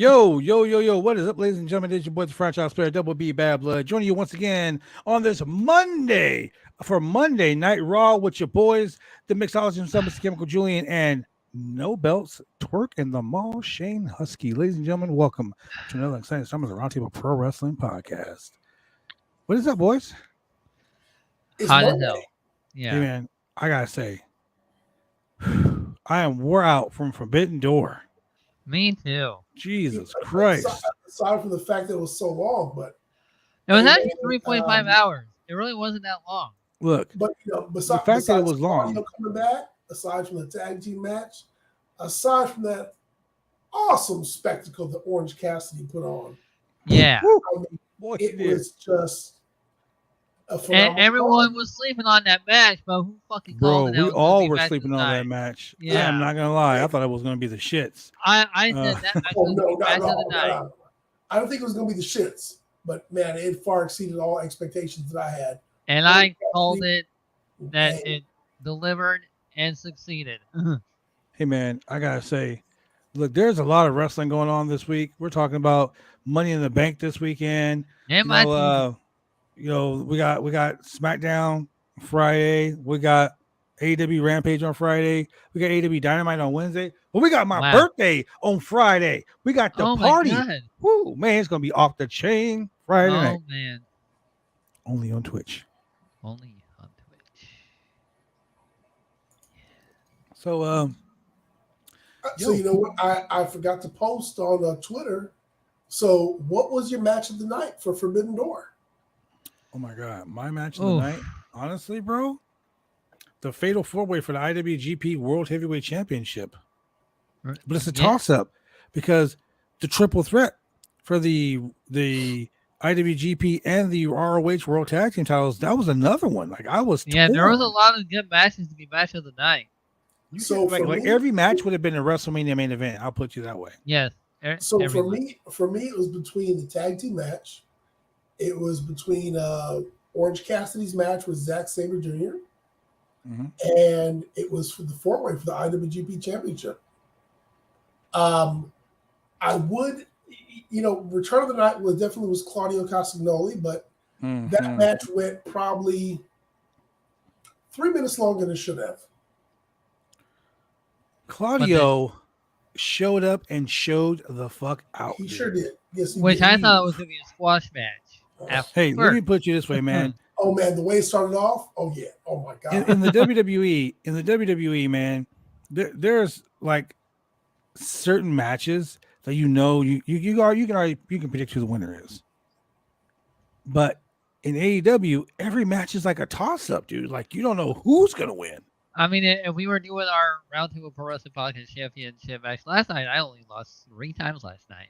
Yo, what is up, ladies and gentlemen? This is your boy, the franchise player, Double B Bad Blood, joining you once again on this Monday for Monday Night Raw with your boys, the Mixologist himself, Mr. Chemical Julian, and No Belts, Twerk in the Mall, Shane Huskey. Ladies and gentlemen, welcome to another exciting summer of the Roundtable Pro Wrestling Podcast. What is up, boys? It's hot as hell. Yeah. Hey, man, I gotta say, I am wore out from Forbidden Door. Me too. Jesus Christ. Aside from the fact that it was so long, but it was actually 3.5 hours. It really wasn't that long. Look, but besides the fact that it was long, coming back, aside from the tag team match, aside from that awesome spectacle that Orange Cassidy put on, yeah, it was just a phenomenal. And everyone was sleeping on that match, but who fucking called it? We all were sleeping on that match. Yeah. I'm not gonna lie, I thought it was gonna be the shits. I said that match was the match of the night. I don't think it was gonna be the shits, but man, it far exceeded all expectations that I had. And I called it that it delivered and succeeded. Hey man, I gotta say, look, there's a lot of wrestling going on this week. We're talking about Money in the Bank this weekend. Yeah, we got SmackDown Friday. We got AEW Rampage on Friday. We got AEW Dynamite on Wednesday. But we got my birthday on Friday. We got the party. Woo, man, it's gonna be off the chain Friday night. Oh man. Only on Twitch. Only on Twitch. So so you know what? I forgot to post on Twitter. So what was your match of the night for Forbidden Door? Oh my God, my match of the night, honestly, bro, the Fatal 4-Way for the IWGP World Heavyweight Championship. But it's a toss-up because the triple threat for the IWGP and the ROH World Tag Team titles, that was another one. Like I was torn. There was a lot of good matches to be match of the night. So like every match would have been a WrestleMania main event. I'll put you that way. Yes. So for me, it was between the tag team match. It was between Orange Cassidy's match with Zack Sabre Jr. And it was for the 4-Way for the IWGP Championship. I would, Return of the Night definitely was Claudio Castagnoli, but that match went probably 3 minutes longer than it should have. Claudio showed up and showed the fuck out. He sure did. Yes, he did. I thought it was going to be a squash match. Hey, let me put you this way, man. Oh man, the way it started off. Oh yeah. Oh my God. In the WWE, man, there's like certain matches that you can predict who the winner is. But in AEW, every match is like a toss-up, dude. Like you don't know who's gonna win. I mean, if we were doing our Roundtable Pro Wrestling Podcast Championship match last night, I only lost 3 times last night.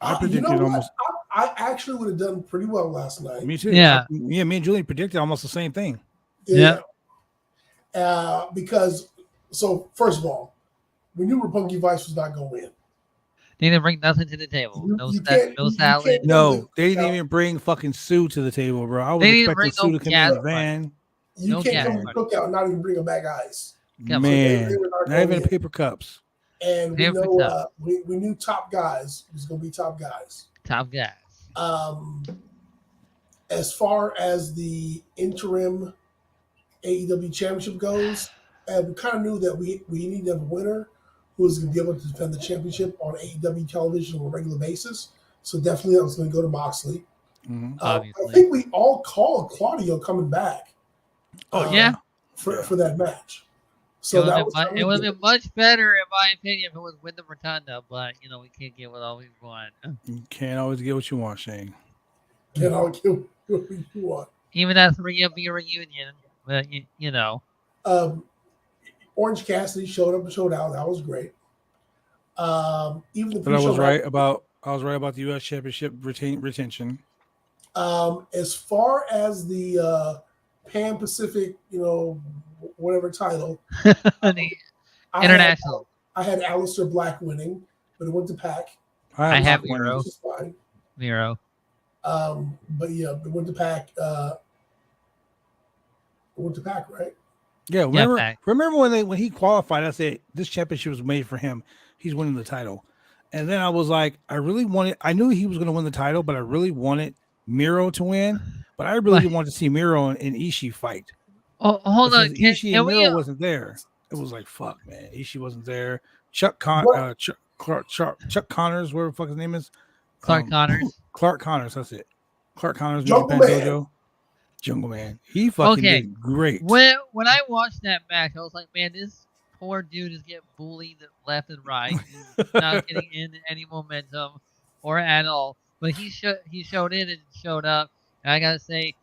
I predicted almost. I actually would have done pretty well last night. Me too. Yeah. Me and Julian predicted almost the same thing. Yeah. Because, first of all, we knew Roppongi Vice was not going to win. They didn't bring nothing to the table. No salad. No, they didn't even bring fucking Sue to the table, bro. I was expecting Sue to come in the van. You can't come to the cookout and not even bring a bag of ice. Man, not even paper cups. And we knew top guys was going to be top guys. Top guys. As far as the interim AEW championship goes, we kind of knew that we needed to have a winner who was going to be able to defend the championship on AEW television on a regular basis. So definitely I was going to go to Moxley. I think we all called Claudio coming back. Oh, yeah. For that match. So it would have been much better, in my opinion, if it was with the Rotunda, but we can't get what all we want. You can't always get what you want, Shane. Can't always get what you want. Even that 3MB reunion, but Orange Cassidy showed up and showed out. That was great. Even the but I was right about the U.S. Championship retention. As far as the Pan Pacific, whatever title, international. I had Aleister Black winning, but it went to Pac. I have Miro. Miro. But yeah, it went to Pac. It went to Pac, right? Yeah, remember when he qualified, I said this championship was made for him. He's winning the title. And then I was like, I knew he was going to win the title, but I really wanted Miro to win. But I really wanted to see Miro and Ishii fight. Oh, hold but on. since Ishii and Miro wasn't there, it was like, fuck, man. Ishii wasn't there. Chuck Connors, whatever the fuck his name is. Clark Connors. Clark Connors, that's it. Clark Connors, Jungle Dojo. Jungle Man. He fucking did great. When I watched that match, I was like, man, this poor dude is getting bullied left and right. He's not getting any momentum or at all. But he showed in and showed up. And I gotta say,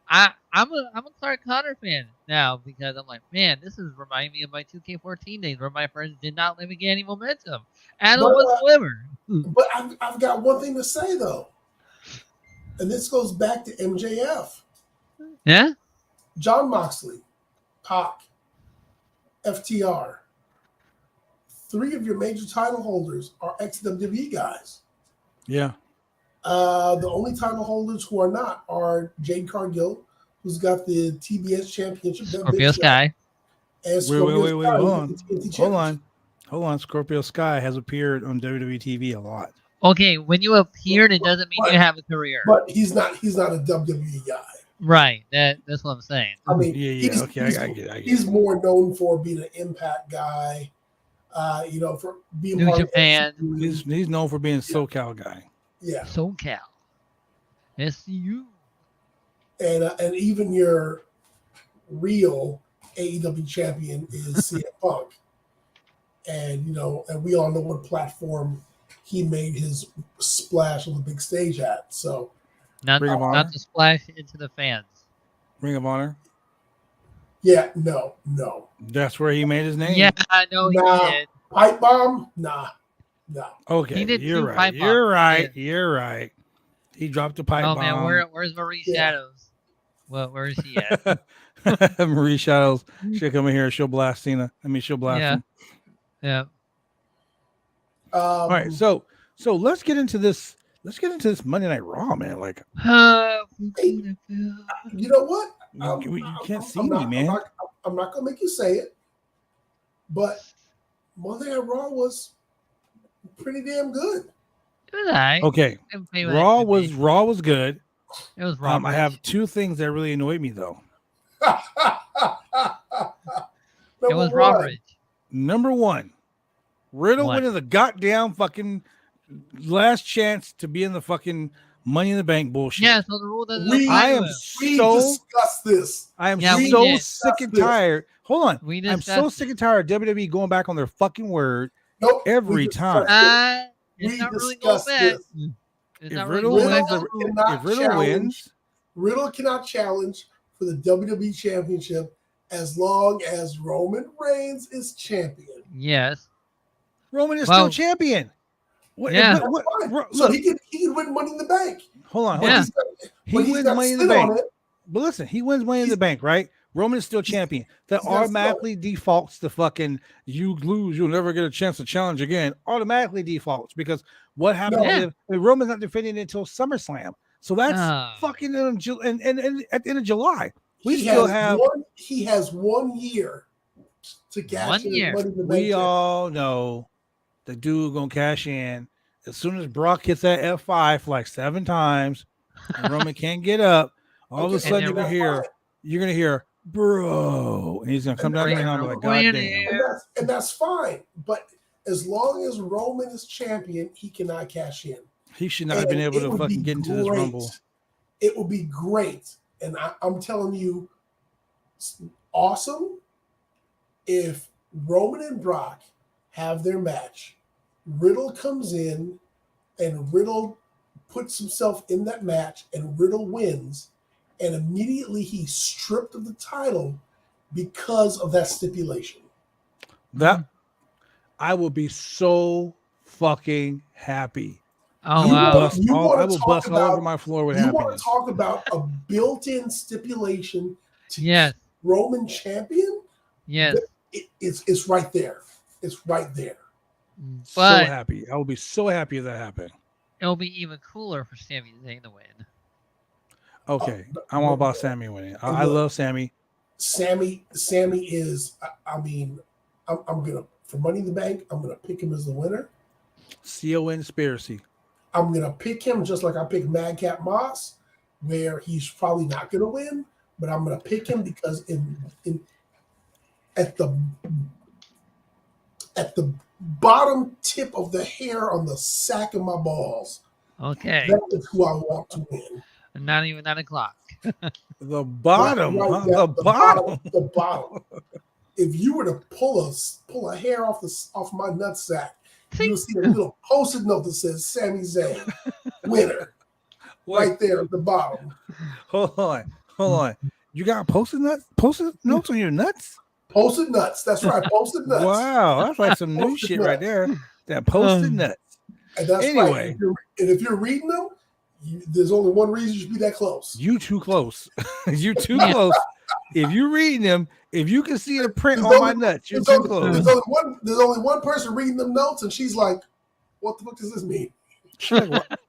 I'm a Clark Connor fan now because I'm like, man, this is reminding me of my 2K14 days where my friends did not let me get any momentum at all whatsoever. But I've got one thing to say though, and this goes back to MJF. Yeah, John Moxley, Pac, FTR. 3 of your major title holders are ex-WWE guys. Yeah. The only title holders who are not are Jade Cargill, who's got the TBS championship. Scorpio Sky. And Scorpio Wait. Hold on. Scorpio Sky has appeared on WWE TV a lot. Okay, when you appeared, it doesn't mean you have a career. But he's not a WWE guy. Right. That's what I'm saying. I mean, I get it. He's more known for being an Impact guy. For being New part Japan. of He's known for being a SoCal guy. Yeah. SoCal. SCU. And even your real AEW champion is CM Punk. And we all know what platform he made his splash on the big stage at. So not to splash into the fans. Ring of Honor. Yeah, no. That's where he made his name. Yeah, I know he did. Pipe bomb? Nah. Okay, you're right. You're right. He dropped the pipe bomb. Oh man, where's Marie Shadows? Well, where is she at? Marie Shadows. She'll come in here. She'll blast Cena. She'll blast him. Yeah. All right, so let's get into this. Let's get into this Monday Night Raw, man. Like, you know what? You can't see me, man. I'm not gonna make you say it, but Monday Night Raw was pretty damn good. It was alright. Okay, Raw was good. It was Raw. I have 2 things that really annoyed me though. It was Robert. Number 1, Riddle winning the goddamn fucking last chance to be in the fucking Money in the Bank bullshit. Yeah, so the rule doesn't we discussed this. I am so sick and tired. Hold on. I'm so sick and tired of WWE going back on their fucking word every time. It's not really going back. If Riddle wins, Riddle cannot challenge for the WWE Championship as long as Roman Reigns is champion. Yes. Roman is still champion. So he can win Money in the Bank. Hold on. Yeah. He wins Money in the Bank. But listen, he wins Money in the Bank, right? Roman is still champion. That automatically defaults to fucking you lose, you'll never get a chance to challenge again. Automatically defaults because what happens if Roman's not defending it until SummerSlam? So that's fucking and at the end of July. He has 1 year to cash in Money in the Bank. We all know the dude gonna cash in as soon as Brock hits that F5 for like 7 times and Roman can't get up. All of a sudden you're gonna hear bro, and he's gonna come down here and I'm like, God damn. And that's fine. But as long as Roman is champion, he cannot cash in. He should not have been able to fucking get into this Rumble. It would be great. And I'm telling you, awesome if Roman and Brock have their match. Riddle comes in and Riddle puts himself in that match and Riddle wins. And immediately he's stripped of the title because of that stipulation. That I will be so fucking happy. Oh, wow. I will bust all over my floor with happiness. You want to talk about a built-in stipulation to keep Roman champion? Yes. It's right there. It's right there. But so happy. I will be so happy if that happened. It'll be even cooler for Sami Zayn to win. Okay. I'm all about Sami winning. I love Sami. Sami is, I'm going to, for Money in the Bank, I'm going to pick him as the winner. Conspiracy. I'm gonna pick him just like I picked Madcap Moss, where he's probably not gonna win, but I'm gonna pick him because at the bottom tip of the hair on the sack of my balls. Okay. That is who I want to win. Not even 9 o'clock. The bottom, Right, huh? yeah, The bottom. The bottom. If you were to pull a hair off my nutsack, you'll see a little post-it note that says Sami Zayn, winner. Right there at the bottom. Hold on. You got post-it notes on your nuts? Post-it nuts. That's right. Post-it nuts. Wow, that's like some new shit right there. That post-it nuts. And that's anyway. Right. If you're reading them, there's only one reason you should be that close. You too close. You too close. If you're reading them, if you can see the print on my nuts, you're too close. There's only one person reading them notes, and she's like, "What the fuck does this mean?"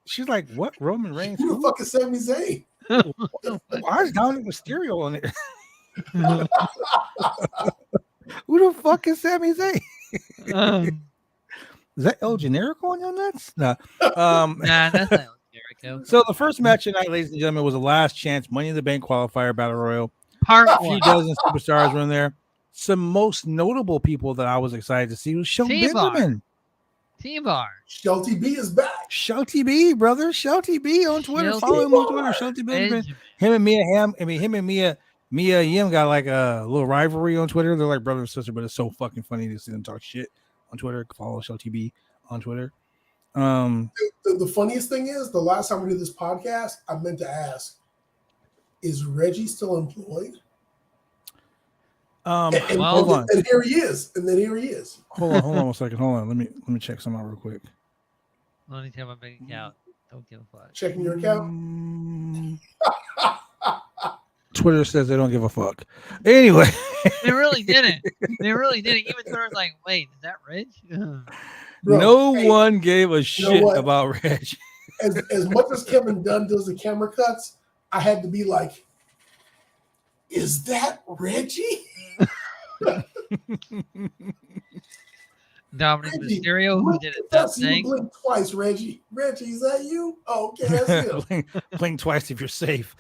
She's like, what? Roman Reigns? Who the fuck is Sami Zayn? Why is Dominic Mysterio on it? Who the fuck is Sami Zayn? Is that El Generico on your nuts? No. Nah, that's not El Generico. So the first match tonight, ladies and gentlemen, was a last chance Money in the Bank qualifier battle royal. A few dozen superstars were in there. Some most notable people that I was excited to see was Shelton Benjamin. T-Bar. Shelty B is back. Shelty B, brother. Shelty B on Twitter. Follow him on Twitter. Shelty Benjamin. Him and Mia Yim got like a little rivalry on Twitter. They're like brother and sister, but it's so fucking funny to see them talk shit on Twitter. Follow Shelty B on Twitter. The funniest thing is, the last time we did this podcast, I meant to ask, is Reggie still employed? Hold on. And here he is. And then here he is. Hold on 1 second. Hold on. Let me check something out real quick. Let me check my bank account. Don't give a fuck. Checking your account. Twitter says they don't give a fuck. Anyway, they really didn't. Even Twitter's like, wait, is that Reg? Bro, one gave a shit about Reg. As much as Kevin Dunn does the camera cuts, I had to be like, is that Reggie? Dominic Mysterio, who did it that thing. Blink twice, Reggie. Reggie, is that you? Oh, okay, that's him. blink twice if you're safe.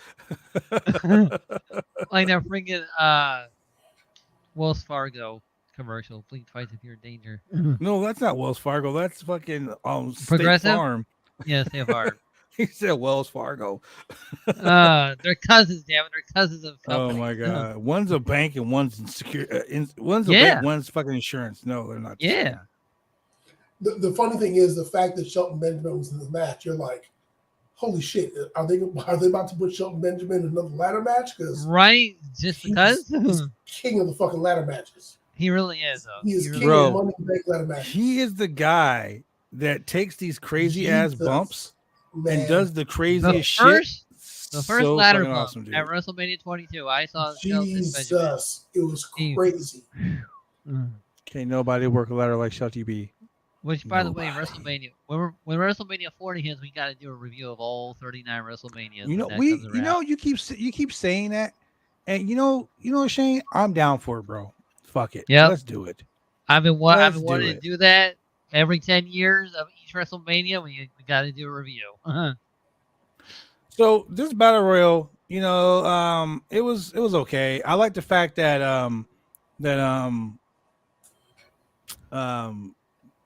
Like that freaking Wells Fargo commercial. Blink twice if you're in danger. No, that's not Wells Fargo. That's fucking Progressive? State Farm. Yeah, State Farm. He said Wells Fargo. They're cousins, damn it. They're cousins of company. Oh my god. One's a bank and one's one's a bank, one's fucking insurance. No, they're not. Yeah. The funny thing is the fact that Shelton Benjamin was in the match. You're like, holy shit! Are they about to put Shelton Benjamin in another ladder match? Because just because he's king of the fucking ladder matches. He really is. Though. He is king of Money in the Bank ladder matches. He is the guy that takes these crazy ass bumps. Man. And does the craziest shit. The first ladder bump awesome, at WrestleMania 22. I saw Jesus. It was crazy. Can't nobody work a ladder like Shelty B. Which, by the way, WrestleMania, when WrestleMania 40 hits, we got to do a review of all 39 WrestleManias. You keep saying that, and you know, Shane, I'm down for it, bro. Fuck it. Yeah, let's do it. I've been wanting to do that. Every 10 years of each WrestleMania, we got to do a review. So this battle royal, it was okay. I like the fact that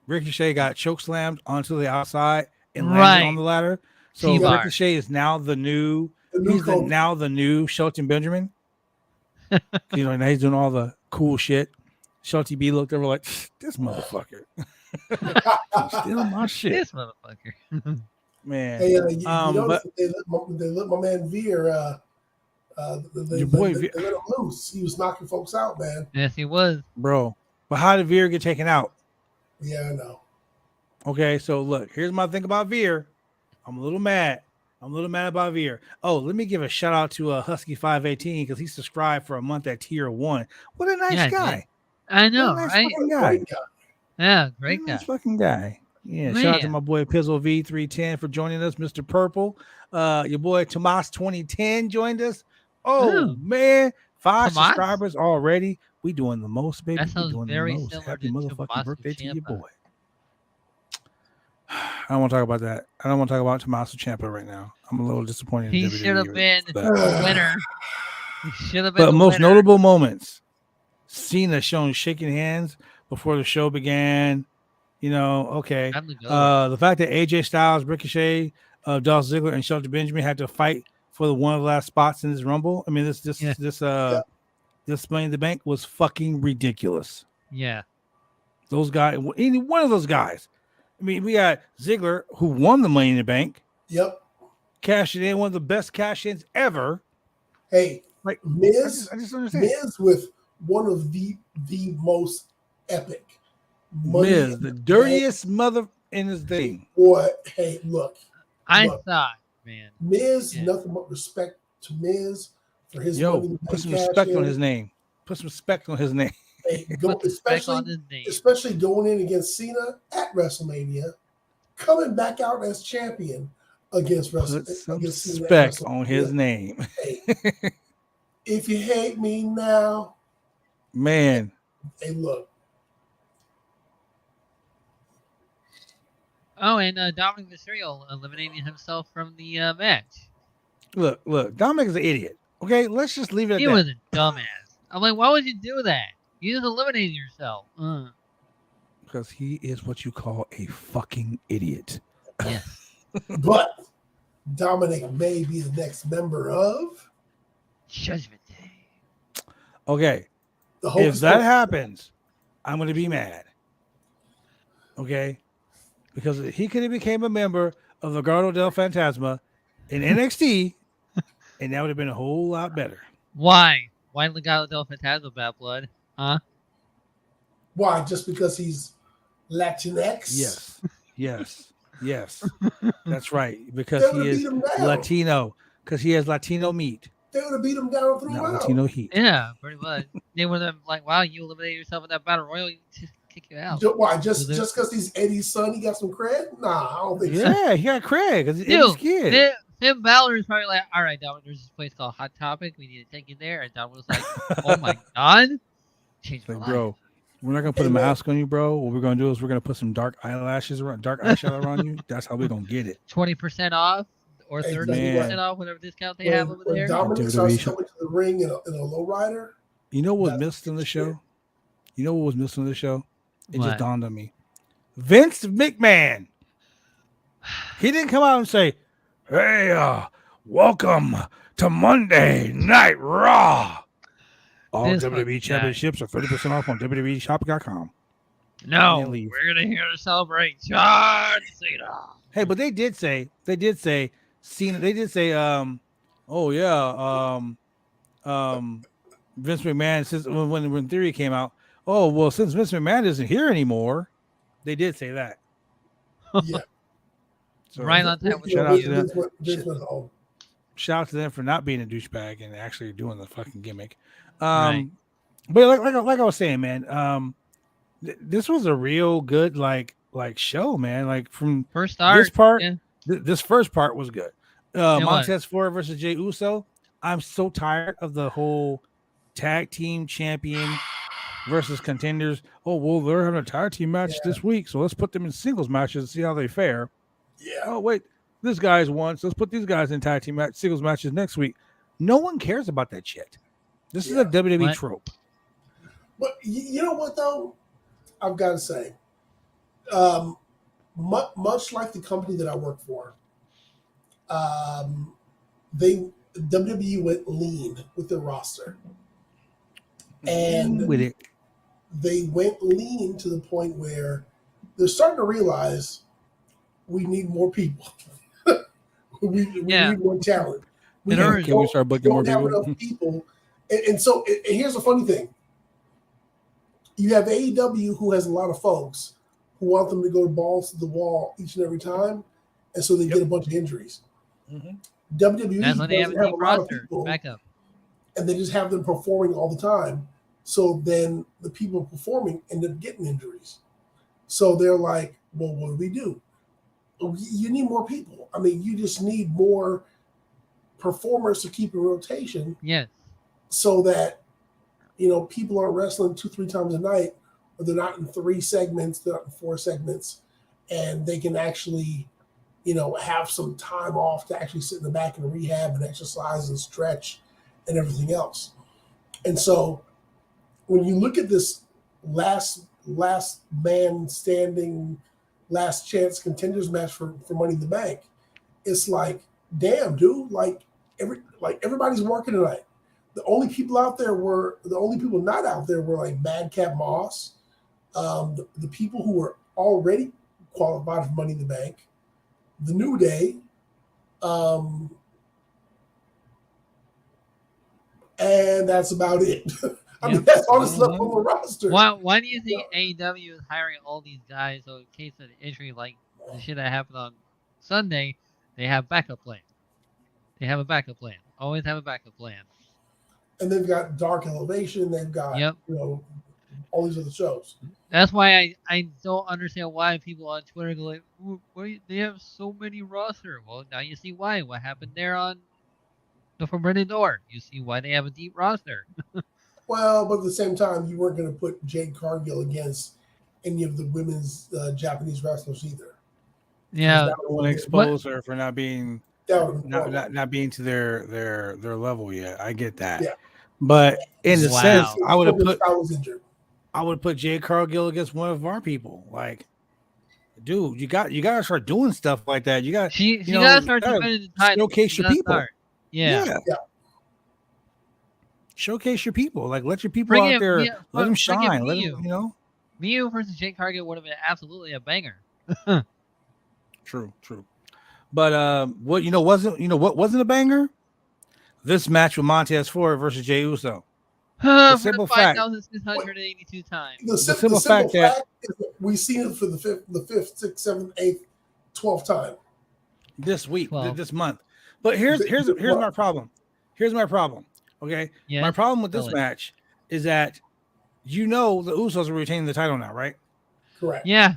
Ricochet got chokeslammed onto the outside and landed on the ladder. So Ricochet is now the new Shelton Benjamin. Now he's doing all the cool shit. Shelty B looked over like, this motherfucker. Steal my shit. This motherfucker. Man. Hey, but they let my man Veer your boy Veer let him loose. He was knocking folks out, man. Yes, he was. Bro. But how did Veer get taken out? Yeah, I know. Okay, so look, here's my thing about Veer. I'm a little mad about Veer. Oh, let me give a shout out to Huskey 518 because he subscribed for a month at tier 1. What a nice guy. I know, right? Guy. Yeah, great guy. Nice fucking guy. Yeah, shout out to my boy Pizzle V310 for joining us. Mr. Purple. Your boy Tomas 2010 joined us. Oh, man. 5 subscribers already. We doing the most, baby. That sounds doing very the most. similar Happy to motherfucking birthday to your boy. don't want to talk about that. I don't want to talk about Tommaso Ciampa right now. I'm a little disappointed. He in should have WWE been for that. a winner. He should have been But the most winner. notable moments: Cena shown shaking hands before the show began. You know, okay. Time to go. The fact that AJ Styles, Ricochet, Dolph Ziggler, and Shelton Benjamin had to fight for one of the last spots in this Rumble. I mean, this Money in the Bank was fucking ridiculous. Yeah. Those guys, any one of those guys. I mean, we got Ziggler, who won the Money in the Bank. Yep. Cashing in, one of the best cash-ins ever. Hey, like Miz, I just understand. Miz with one of the most epic. Miz, the dirtiest mother in his thing. Boy, hey, look. I thought, man. Miz, nothing but respect to Miz for his put some respect on his name. Put some respect on his name. Hey, especially going in against Cena at WrestleMania, coming back out as champion against WrestleMania. Put some respect on his name. Hey, if you hate me now, man. Hey, look. Oh, and Dominic Mysterio eliminating himself from the match. Look, Dominic is an idiot. Okay, let's just leave it at that. He was a dumbass. I'm like, why would you do that? You just eliminated yourself. Because he is what you call a fucking idiot. Yes. But Dominic may be the next member of Judgment Day. Okay. If that happens, I'm going to be mad. Okay? Because he could have became a member of Legado del Fantasma in NXT, and that would have been a whole lot better. Why? Why Legado del Fantasma, Bad Blood? Huh? Why? Just because he's Latinx? Yes. That's right. Because he is Latino. Because he has Latino meat. They would have beat him down through Latino heat. Yeah, pretty much. They would have like, wow, you eliminated yourself in that battle royal. Just kick you out. Why? Just because he's Eddie's son, he got some cred? Nah, I don't think so. Yeah, he got cred because he's Eddie's kid. Finn Balor is probably like, all right, Dominic, there's this place called Hot Topic. We need to take you there. And Dominic was like, oh my God. Change my life. Bro, we're not going to put a mask on you, bro. What we're going to do is we're going to put some dark eyeshadow around you. That's how we're going to get it. 20% off or 30% off, whatever discount they have over there. Dominic starts coming to the ring in a lowrider. You know what was missed in the show? It just dawned on me. Vince McMahon. He didn't come out and say, hey, welcome to Monday Night Raw. All WWE championships are 30% off on WWEshop.com. No, we're going to here to celebrate John Cena. Hey, but they did say Cena. They did say, Vince McMahon, since when Theory came out, since Vince McMahon isn't here anymore, they did say that. Yeah. So right on time with shout out to them. Shout out to them for not being a douchebag and actually doing the fucking gimmick. But like I was saying, man, this was a real good like show, man. Like from first start, this part, this first part was good. Montez Ford versus Jey Uso. I'm so tired of the whole tag team champion versus contenders. Oh, well, they're having a tag team match this week, so let's put them in singles matches and see how they fare. Yeah. Oh, wait, this guy's won, so let's put these guys in tag team singles matches next week. No one cares about that shit. This is a WWE trope. But you know what, though? I've got to say, much like the company that I work for, WWE went lean with their roster. And they went lean to the point where they're starting to realize we need more people. we need more talent. Can we start booking more people? And so here's the funny thing. You have AEW, who has a lot of folks who want them to go balls to the wall each and every time, and so they get a bunch of injuries. Mm-hmm. WWE doesn't have a lot of people, backup, and they just have them performing all the time. So then the people performing end up getting injuries. So they're like, well, what do we do? You need more people. I mean, you just need more performers to keep in rotation. Yes. So that, people aren't wrestling 2-3 times a night, or they're not in 3 segments, they're not in 4 segments. and they can actually, have some time off to actually sit in the back and rehab and exercise and stretch and everything else. And so when you look at this last man standing, last chance contenders match for Money in the Bank, it's like, damn, dude, everybody's working tonight. The only people not out there were like Madcap Moss, the people who were already qualified for Money in the Bank, the New Day, and that's about it. I mean, that's all that's left on the roster. Why do you think AEW is hiring all these guys? So in case of an injury like the shit that happened on Sunday, they have backup plan. They have a backup plan. Always have a backup plan. And they've got Dark Elevation. They've got all these other shows. That's why I don't understand why people on Twitter go like, they have so many roster. Well, now you see why. What happened there on the Forbidden Door? You see why they have a deep roster. Well, but at the same time, you weren't going to put Jade Cargill against any of the women's Japanese wrestlers either. Yeah, would expose her for not being not being to their level yet. I get that. Yeah. But in a sense, I would have put Jade Cargill against one of our people. Like, dude, you got to start doing stuff like that. You got she got to start defending the title. Showcase your people. Yeah. Showcase your people. Like, let your people out there. Let them shine. Let them, Miyu versus Jade Cargill would have been absolutely a banger. True. But what wasn't a banger? This match with Montez Ford versus Jey Uso. The simple fact. 5,682 times. The simple fact that we've seen it for the fifth, sixth, seventh, eighth, 12th time this week, this month. But here's my problem. Here's my problem. Okay, my problem with this match is that the Usos are retaining the title now, right? Correct. Yeah,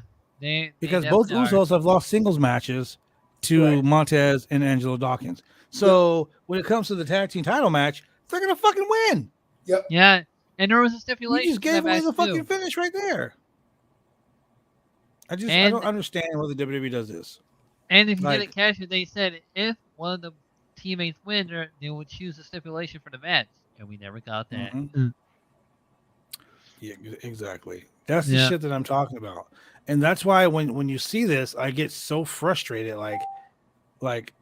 because both Usos have lost singles matches to Montez and Angelo Dawkins. So when it comes to the tag team title match, they're gonna fucking win. Yep. Yeah, and there was a stipulation. You just gave away the fucking finish right there. I don't understand why the WWE does this. And if you didn't catch it, they said if one of the teammates win, they would choose a stipulation for the match, and we never got that. Mm-hmm. Yeah, exactly. That's the shit that I'm talking about, and that's why when you see this, I get so frustrated. Like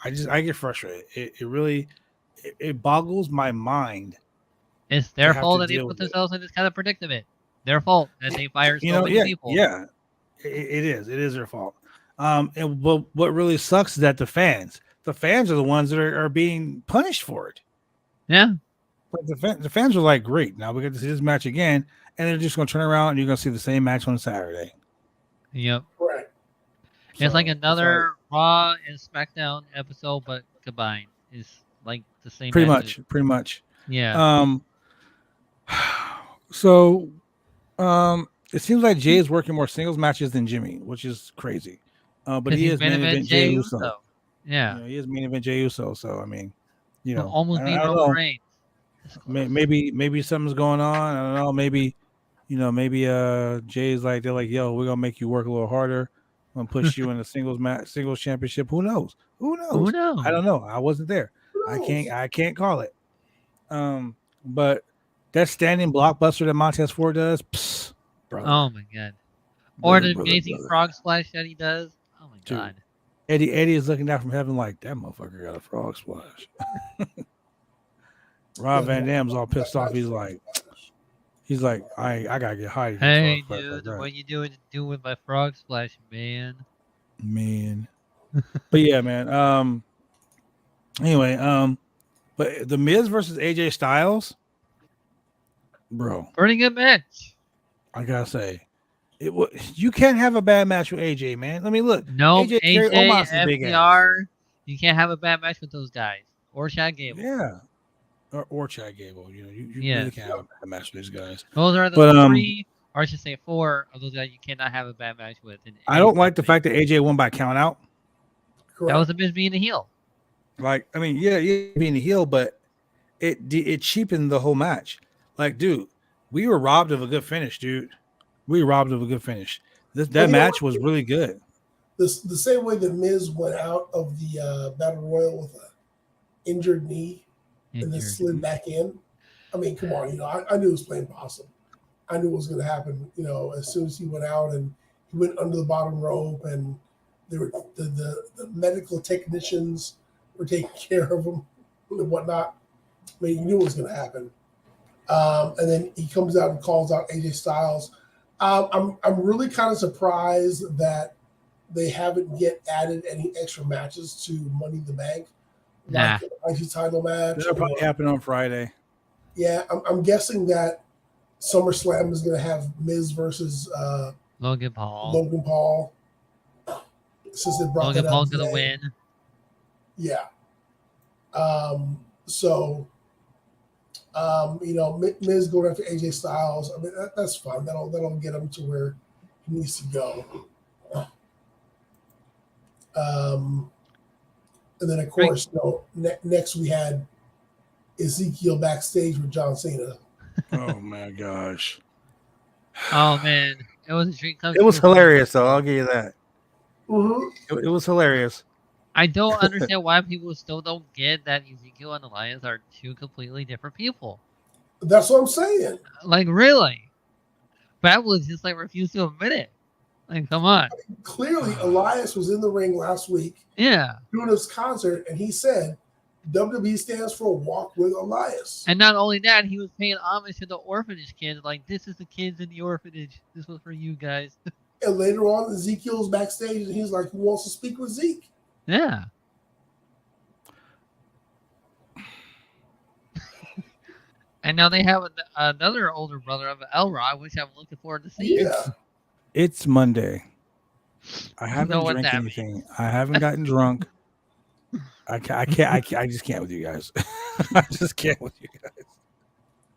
I get frustrated. It really boggles my mind. It's their fault that they put themselves in this kind of predicament. Their fault that they fired so many people. Yeah, it is. It is their fault. And what really sucks is that the fans are the ones that are being punished for it. Yeah. Like the fans are like, great, now we get to see this match again, and they're just going to turn around and you're going to see the same match on Saturday. Yep. Right. It's like another Raw and SmackDown episode, but combined. It's like the same. Pretty much. Yeah. So, it seems like Jay is working more singles matches than Jimmy, which is crazy. But he is main event Jey Uso. Yeah. He is main event Jey Uso. So I mean, almost beat Roman Reigns. Maybe something's going on. I don't know. Maybe Jay's like, they're like, yo, we're gonna make you work a little harder. I'm gonna push you in the singles championship. Who knows? I don't know. I wasn't there. I can't call it. But that standing blockbuster that Montez Ford does, brother. Oh my god. Or the amazing frog splash that he does. Oh my god. Eddie is looking down from heaven like, that motherfucker got a frog splash. Rob Van Dam's all pissed off. He's like, I gotta get high. Hey dude, what you doing with my frog splash, man? But yeah, man. Anyway, but the Miz versus AJ Styles, bro, pretty good match. I gotta say, you can't have a bad match with AJ, man. I mean, look, no, AJ FDR, you can't have a bad match with those guys or Chad Gable. Yeah. Or Chad Gable, you really can't have a bad match with these guys. Those are the three, or I should say 4 of those guys you cannot have a bad match with. I don't like the fact that AJ won by count out. Correct. That was a Miz being a heel. Like, I mean, yeah, being a heel, but it cheapened the whole match. Like, dude, we were robbed of a good finish, dude. We were robbed of a good finish. That match was really good. The same way that Miz went out of the Battle Royal with an injured knee and then slid back in. I mean, come on, I knew it was playing possum. I knew it was going to happen, as soon as he went out and he went under the bottom rope and there were the medical technicians were taking care of him and whatnot. I mean, you knew it was going to happen. And then he comes out and calls out AJ Styles. I'm really kind of surprised that they haven't yet added any extra matches to Money in the Bank. Nah. Like the IC title match. That'll probably happen on Friday. Yeah, I'm guessing that SummerSlam is going to have Miz versus Logan Paul. Since they brought Logan that up Paul's today. going to win. Yeah. Miz going after AJ Styles. I mean, that's fine. That'll get him to where he needs to go. And then, of course, next we had Ezekiel backstage with John Cena. Oh my gosh! Oh man, it was a dream come It was true. hilarious, though. I'll give you that. Mm-hmm. It was hilarious. I don't understand why people still don't get that Ezekiel and Elias are two completely different people. That's what I'm saying. Like, really? Fabulous just refused to admit it. Like, come on. Clearly, Elias was in the ring last week doing his concert, and he said WWE stands for Walk with Elias. And not only that, he was paying homage to the orphanage kids. Like, this is the kids in the orphanage. This was for you guys. And later on, Ezekiel's backstage, and he's like, who wants to speak with Zeke? Yeah. And now they have another older brother of Elrod, which I'm looking forward to seeing. Yeah. It's Monday. I haven't know what drank that anything. means. I haven't gotten drunk. I just can't with you guys. I just can't with you guys.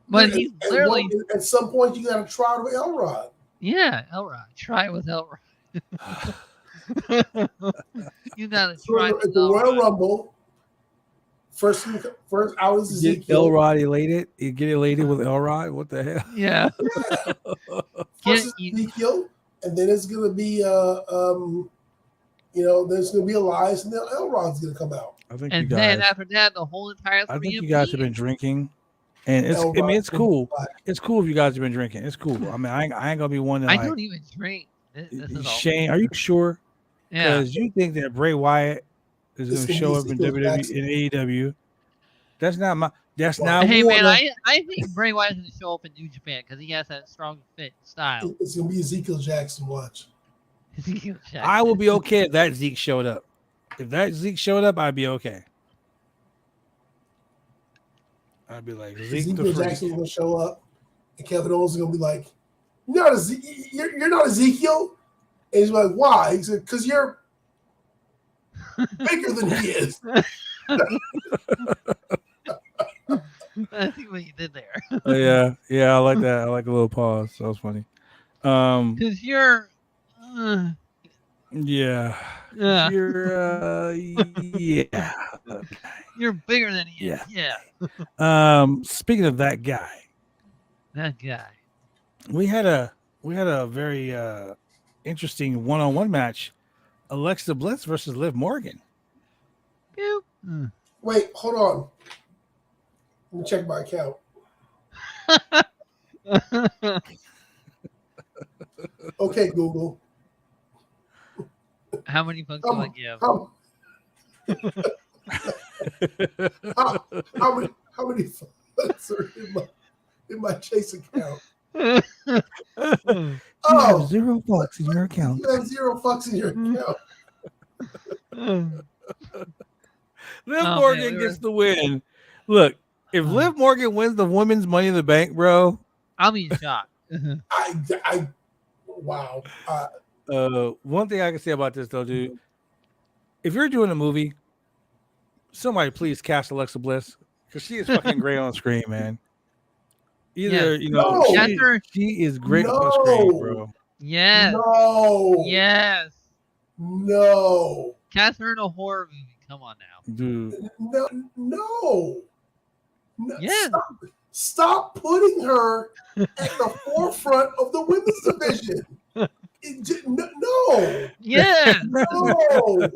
But he's literally... At some point, you got to try it with Elrod. Yeah, Elrod. Try it with Elrod. You got to try it with At the Royal Elrod. Rumble, first out is Get Ezekiel. Elrod elated. You get elated with Elrod. What the hell? Yeah. First is Ezekiel, and then it's going to be there's going to be Elias, and then Elrod's going to come out. I think And you guys. then after that, the whole entire 3 I think you guys have been drinking, and it's cool. It's cool if you guys have been drinking. It's cool. I mean, I ain't gonna be one that I don't even drink. This is all. Shane, are you sure? Yeah. Because you think that Bray Wyatt is going to show up in WWE in AEW. That's not my. That's not. Hey man, Warner. I think Bray Wyatt's going to show up in New Japan because he has that strong fit style. It's going to be Ezekiel Jackson. Watch. I will be okay if that Zeke showed up. If that Zeke showed up, I'd be okay. I'd be like, Zeke Ezekiel Jackson's going to show up, and Kevin Owens is going to be like, you're not Ezekiel? And he's like, why? He said, because you're bigger than he is. I see what you did there. Yeah, I like that. I like a little pause. That was funny. Because you're... yeah. You're yeah. You're bigger than he is. Yeah. Speaking of that guy. That guy. We had a very interesting one-on-one match. Alexa Blitz versus Liv Morgan. Wait, hold on. Let me check my account. Okay, Google. How many bucks do I give? How many funds are in my Chase account? You have $0 in your account. You have $0 in your account. Liv Morgan gets the win. Look, if Liv Morgan wins the women's Money in the Bank, bro, I'll be shocked. Wow. One thing I can say about this though, dude, if you're doing a movie, somebody please cast Alexa Bliss because she is fucking great on screen, man. Either she is great on screen, bro. Yes. No. Yes. No. Cast her in a horror movie. Come on now, dude. No. Yeah. Stop putting her at the forefront of the women's division. No. Yes. No.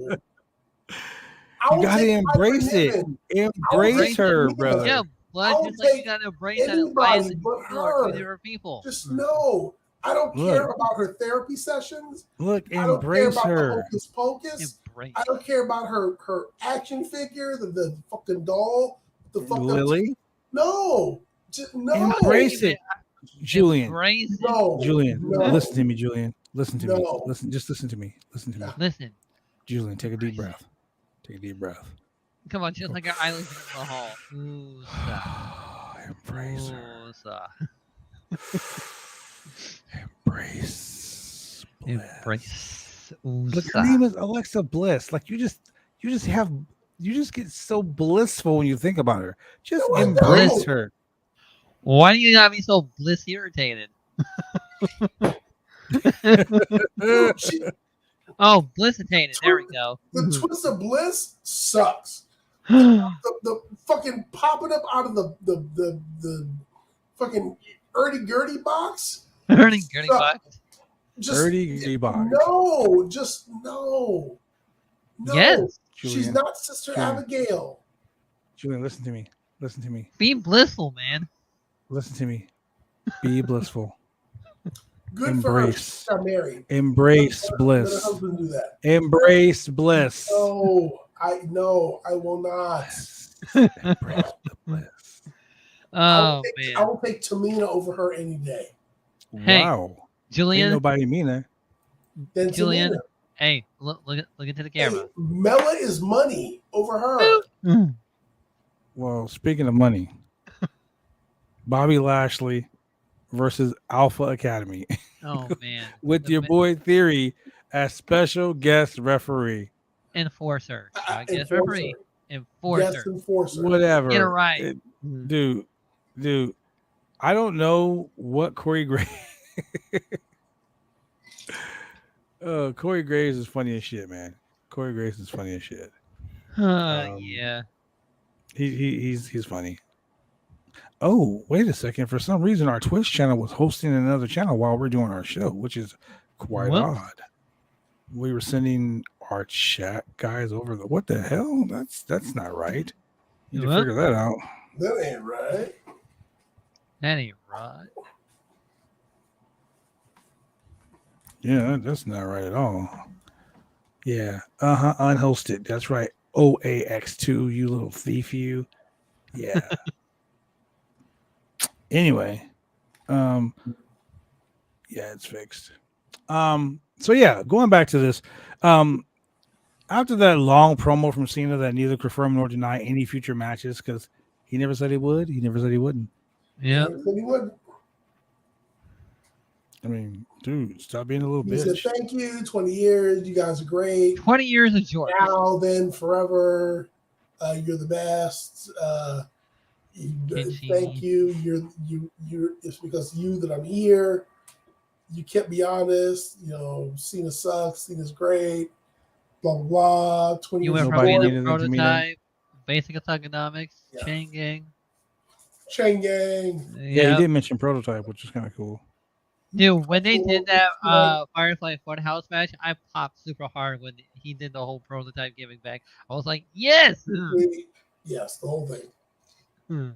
You gotta embrace it. Embrace her, brother. Yeah, but just like you gotta embrace that alliance and but you are two her. different people. Just no. I don't care about her therapy sessions. Look, I don't care embrace about the her. hocus pocus. Embrace. I don't care about her action figure, the fucking doll, the fucking Lily. No. Just no. Embrace it. Julian. Embrace it. No. Julian. No. Listen to me, Julian. Listen to me. No. Listen. Just listen to me. Listen to me. Listen. Julian, take a deep breath. Take a deep breath. Come on, just like our islands in the hall. Ooh, Embrace her. Embrace. Embrace. Look, her name is Alexa Bliss. Like you just get so blissful when you think about her. Just embrace her. Why do you gotta be so bliss irritated? Oh, blissitated. There we go. The twist of bliss sucks. the fucking popping up out of the fucking Erdy-Gurdy box. Erdy-Gurdy box. Just Erdy-Gurdy box. No, just no. No. Yes. She's not Sister Abigail. Julian, listen to me. Listen to me. Be blissful, man. Listen to me. Be blissful. Good embrace. For her. Got married. Embrace bliss. Let her husband do that. Embrace bliss. No, I will not. Embrace the bliss. Oh man. I will take Tamina over her any day. Hey, wow. Julian. Ain't nobody meaner. Then Julian. Tamina. Hey, look into the camera. Hey, Mela is money over her. Well, speaking of money, Bobby Lashley versus Alpha Academy. Oh man. With your boy Theory as special guest referee. Enforcer. Guest referee. Enforcer. Guest enforcer. Whatever. Get it right. Dude. I don't know what Corey Graves. Corey Graves is funny as shit, man. Corey Graves is funny as shit. Yeah. He's funny. Oh, wait a second. For some reason, our Twitch channel was hosting another channel while we're doing our show, which is quite odd. We were sending our chat guys over the. What the hell? That's not right. You need to figure that out. That ain't right. That ain't right. Yeah, that's not right at all. Yeah. Unhosted. That's right. OAX2, you little thief, you. Yeah. Anyway. Yeah, it's fixed. So yeah, going back to this. After that long promo from Cena that neither confirm nor deny any future matches, because he never said he would, he never said he wouldn't. Yeah. He wouldn't. I mean, dude, stop being a little bitch. He said, thank you, 20 years, you guys are great. 20 years of joy. Now, then, forever, you're the best. Thank you. You're. It's because of you that I'm here. You kept me honest. You know, Cena sucks. Cena's great. Blah blah blah. 20 you years. went from being a prototype, basic economics, chain gang. Chain gang. Yeah, he did mention prototype, which is kind of cool. Dude, when they did that Firefly Funhouse match, I popped super hard when he did the whole prototype giving back. I was like, yes! Yes, the whole thing.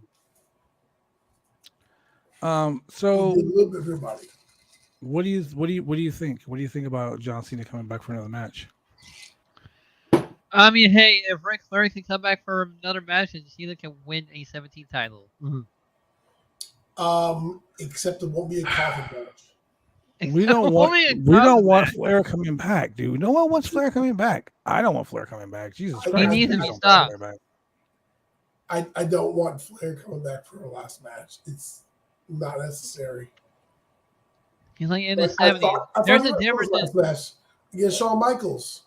So a little bit of everybody. What do you think? What do you think about John Cena coming back for another match? I mean, hey, if Ric Flair can come back for another match, then Cena can win a 17 title. Except it won't be a coffin match. We don't want Flair coming back, dude. No one wants Flair coming back. I don't want Flair coming back. Jesus Christ. He needs to be stopped. I don't want Flair coming back for a last match. It's not necessary. He's like in the 70s. There's a difference. Last match against Shawn Michaels.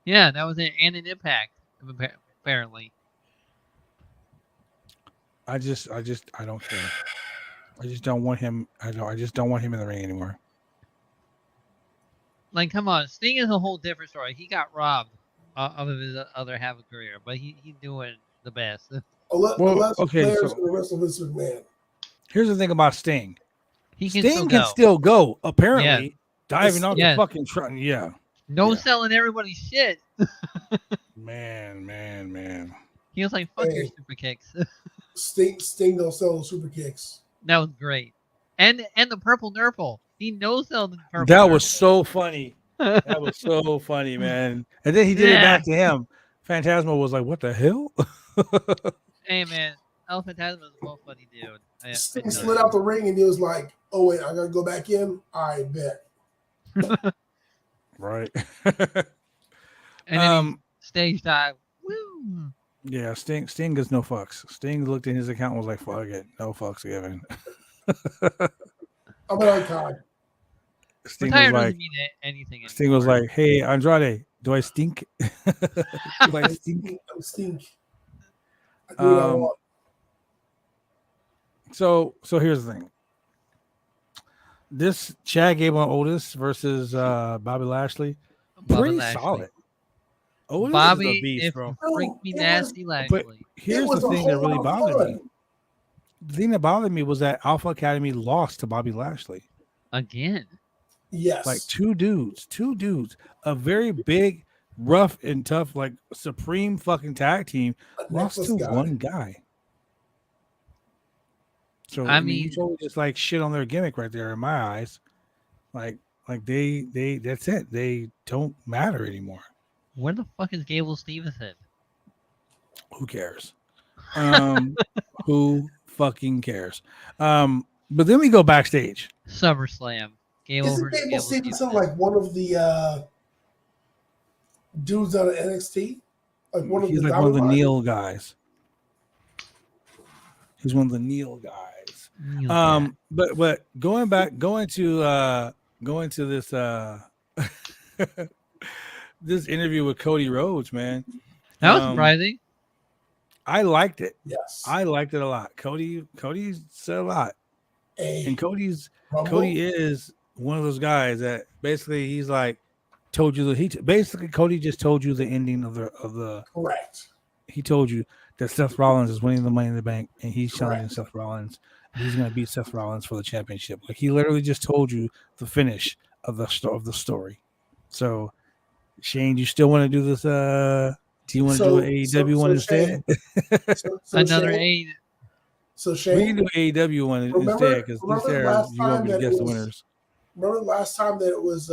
Yeah, that was it, and an Impact, apparently. I don't care. I just don't want him. I just don't want him in the ring anymore. Like, come on, Sting is a whole different story. He got robbed of his other half of career, but he's doing the best. Unless Flair's going to wrestle Vince McMahon. Here's the thing about Sting. He can still go. Apparently, diving off Yeah. the fucking truck. Yeah. No Yeah. selling everybody's shit. Man. He was like, "Fuck your Hey. super kicks." Sting don't sell the super kicks. That was great. And the purple nurple. He no sold the purple. That was so funny. That was so funny, man. And then he did it back to him. Phantasmo was like, "What the hell?" Hey man, El Phantasmo was a well funny dude. Sting slid out the ring and he was like, "Oh wait, I gotta go back in. I bet." Right. And then he stage dive. Woo! Yeah, Sting gets no fucks. Sting looked in his account and was like, "Fuck it, no fucks given." I'm an icon. Sting Retire was doesn't like, mean anything anymore. Sting was like, "Hey, Andrade, do I stink? Do I stink?" I'm Stink. I do what I want. So here's the thing. This Chad Gable and Otis versus Bobby Lashley, pretty solid. Otis Bobby is a beast, if bro. Freak me nasty But Lashley. here's the thing that really bothered me. The thing that bothered me was that Alpha Academy lost to Bobby Lashley. Again. Yes. Like two dudes, a very big, rough and tough, like supreme fucking tag team lost to one guy. So I mean, you totally just like shit on their gimmick right there in my eyes. Like they that's it. They don't matter anymore. Where the fuck is Gable Stevenson? Who cares? Who fucking cares? But then we go backstage. SummerSlam. Isn't Gable Stevenson like one of the dudes out of NXT? Like one of He's the like one of the Neil guys. He's one of the Neil guys. But going to this this interview with Cody Rhodes, man. That was surprising. I liked it. Yes. I liked it a lot. Cody said a lot. And Cody is one of those guys that basically he's like told you that basically Cody just told you the ending of the correct. He told you that Seth Rollins is winning the Money in the Bank and he's challenging Seth Rollins. He's going to beat Seth Rollins for the championship. Like he literally just told you the finish of the story. So Shane, you still want to do this? Do you want to do an AEW one instead? Another Shane, A. So Shane, we can do AEW one instead because these are you won't be guess the winners. Remember the last time that it was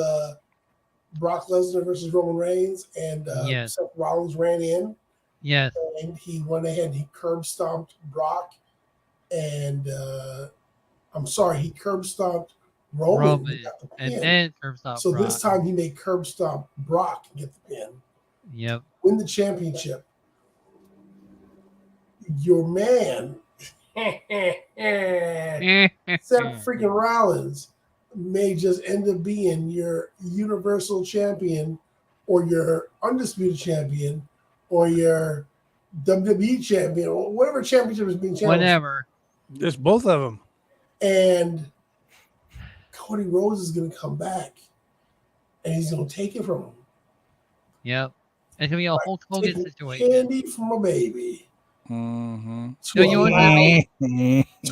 Brock Lesnar versus Roman Reigns and Seth Rollins ran in? Yes. And he went ahead and he curb stomped Brock and he curb stomped Roman and then curb stomped So Brock. this time he made curb stomp Brock and get the pin. Yep. Win the championship. Your man, Seth freaking Rollins, may just end up being your Universal Champion or your Undisputed Champion or your WWE Champion or whatever championship is being challenged. Whatever. There's both of them. And Cody Rhodes is going to come back and he's going to take it from him. Yep. It's going to be a Hulk Hogan situation. Candy from a baby. Mm-hmm. To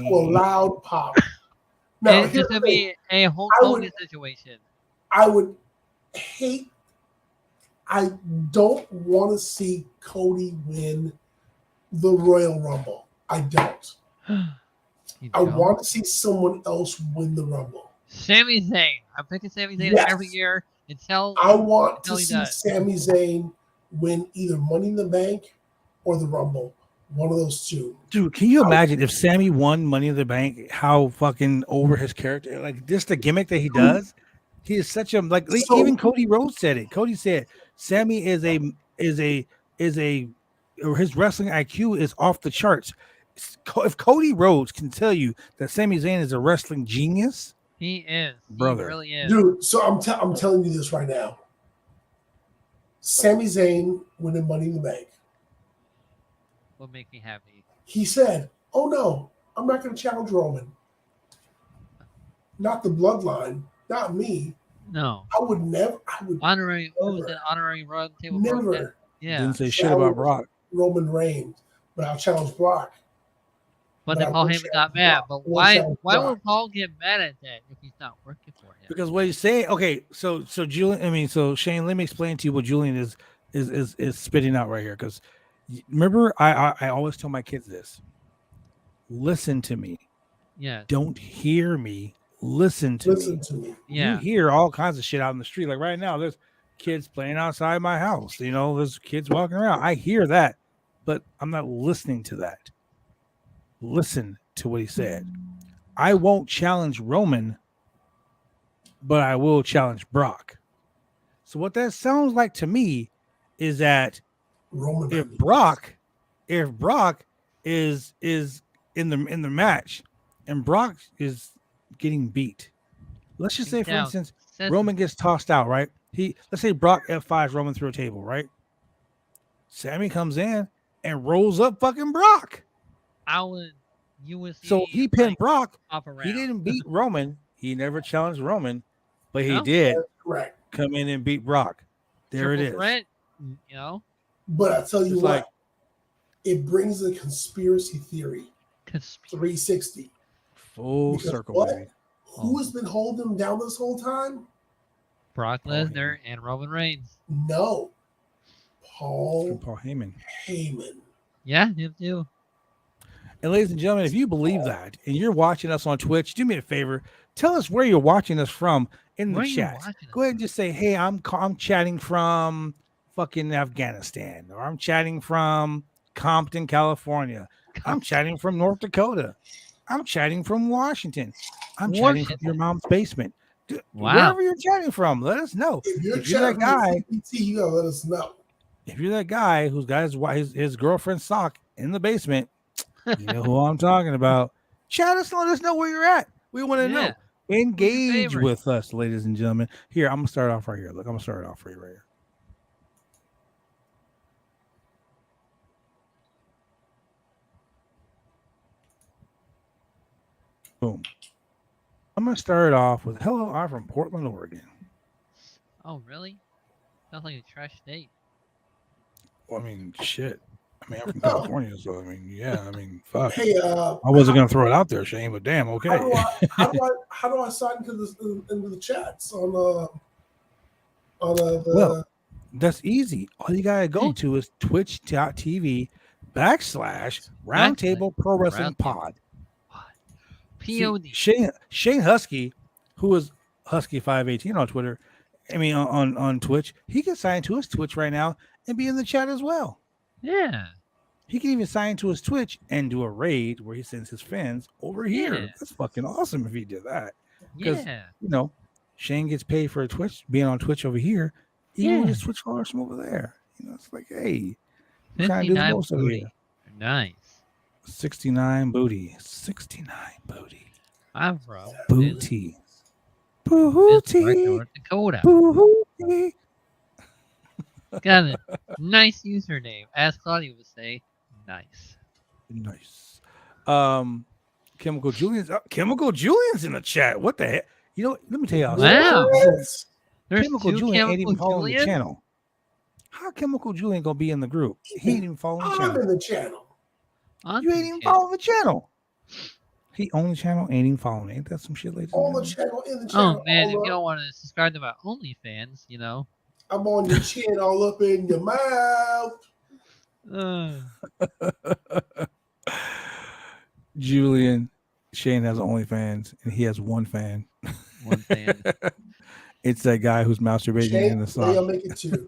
a loud pop. Now, it's just going to be a Hulk Hogan situation. I don't want to see Cody win the Royal Rumble. I don't. I want to see someone else win the Rumble. Sami Zayn. I'm picking Sami Zayn every year until I want to see does. Sami Zayn win either Money in the Bank or the Rumble. One of those two. Dude, can you imagine if Sammy won Money in the Bank, how fucking over his character, like just the gimmick that he does? He is such a even Cody Rhodes said it. Cody said Sammy is a or his wrestling IQ is off the charts. If Cody Rhodes can tell you that Sami Zayn is a wrestling genius, he is, brother. He really is, dude. So I'm telling you this right now. Sami Zayn winning Money in the Bank will make me happy. He said, "Oh no, I'm not going to challenge Roman. Not the bloodline, not me. No, I would never. I would honorary. What was that honorary Roundtable? Never. Yeah, didn't say shit about Brock. Roman Reigns, but I'll challenge Brock. But then Paul Heyman got mad. But why would Paul get mad at that if he's not working for him? Because what he's saying, okay, so Julian, so Shane, let me explain to you what Julian is spitting out right here. Because remember, I always tell my kids this: listen to me. Yeah. Don't hear me. Listen to me. Yeah. You hear all kinds of shit out in the street. Like right now, there's kids playing outside my house. There's kids walking around. I hear that, but I'm not listening to that. Listen to what he said. I won't challenge Roman, but I will challenge Brock. So what that sounds like to me is that if Brock is in the match and Brock is getting beat, let's just say, for instance, Roman gets tossed out, right? Let's say Brock F5s Roman through a table, right? Sammy comes in and rolls up fucking Brock. So he pinned Brock. He didn't beat Roman. He never challenged Roman, but he did come in and beat Brock. There it is. Threat, But I tell you what, it brings a conspiracy theory. 360. Full circle, baby. Who has been holding him down this whole time? Brock Lesnar and Roman Reigns. No. Paul Heyman. Yeah, him too. And ladies and gentlemen, if you believe that and you're watching us on Twitch, do me a favor. Tell us where you're watching us from in the chat. Go ahead and just say, hey, I'm chatting from fucking Afghanistan, or I'm chatting from Compton, California. I'm chatting from North Dakota. I'm chatting from Washington. I'm chatting from your mom's basement. Wherever you're chatting from, let us know. If you're that guy, you gotta let us know. If you're that guy who's got his girlfriend's sock in the basement, you know who I'm talking about. Chat us and let us know where you're at. We want to know. Engage with us, ladies and gentlemen. Here, I'm gonna start off right here. Look, I'm gonna start it off for you right here. Boom. I'm gonna start off with hello, I'm from Portland, Oregon. Oh, really? Sounds like a trash state. Well, I mean, shit. I mean, I'm from California, so I mean, yeah. I mean, fuck. Hey, I wasn't gonna throw it out there, Shane, but damn, okay. How do I sign into the chats on Well, that's easy. All you gotta go to is twitch.tv /Roundtable Pro Wrestling Pod. POD. Shane Huskey, who is Husky518 on Twitter, I mean on Twitch, he can sign to his Twitch right now and be in the chat as well. Yeah. He can even sign to his Twitch and do a raid where he sends his fans over here. Yeah. That's fucking awesome if he did that. Because, Shane gets paid for a Twitch, being on Twitch over here. Even with his Twitch followers from over there. It's like, hey, I'm trying to do the most over here. Nice. 69 booty. 69 booty. I'm from Booty. Booty. North Dakota. Booty. Got a nice username, as Claudia would say. Nice. Chemical Julian's in the chat. What the heck? Let me tell y'all. Wow. There's Chemical Julian ain't even following the channel. How Chemical Julian gonna be in the group? He ain't even following the channel. I'm in the channel. You ain't even following the channel. He own the channel, ain't even following. Ain't that some shit, ladies? On the channel, in the channel. Oh man, if you don't want to subscribe to my OnlyFans, I'm on your chin, all up in your mouth. Julian, Shane has OnlyFans, and he has one fan. One fan. It's that guy who's masturbating Shane, in the song. I'll make it too.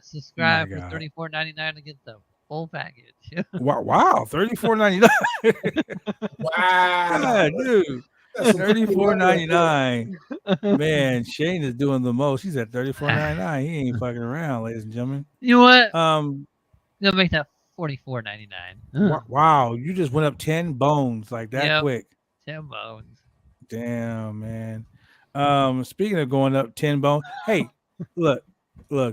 Subscribe for $34.99 to get the full package. Wow, $34.99. Wow, God, dude. $34.99. Man, Shane is doing the most. He's at $34.99. He ain't fucking around, ladies and gentlemen. You know what? You'll make that $44.99. Wow, you just went up 10 bones like that quick. 10 bones. Damn, man. Speaking of going up 10 bones, hey, look,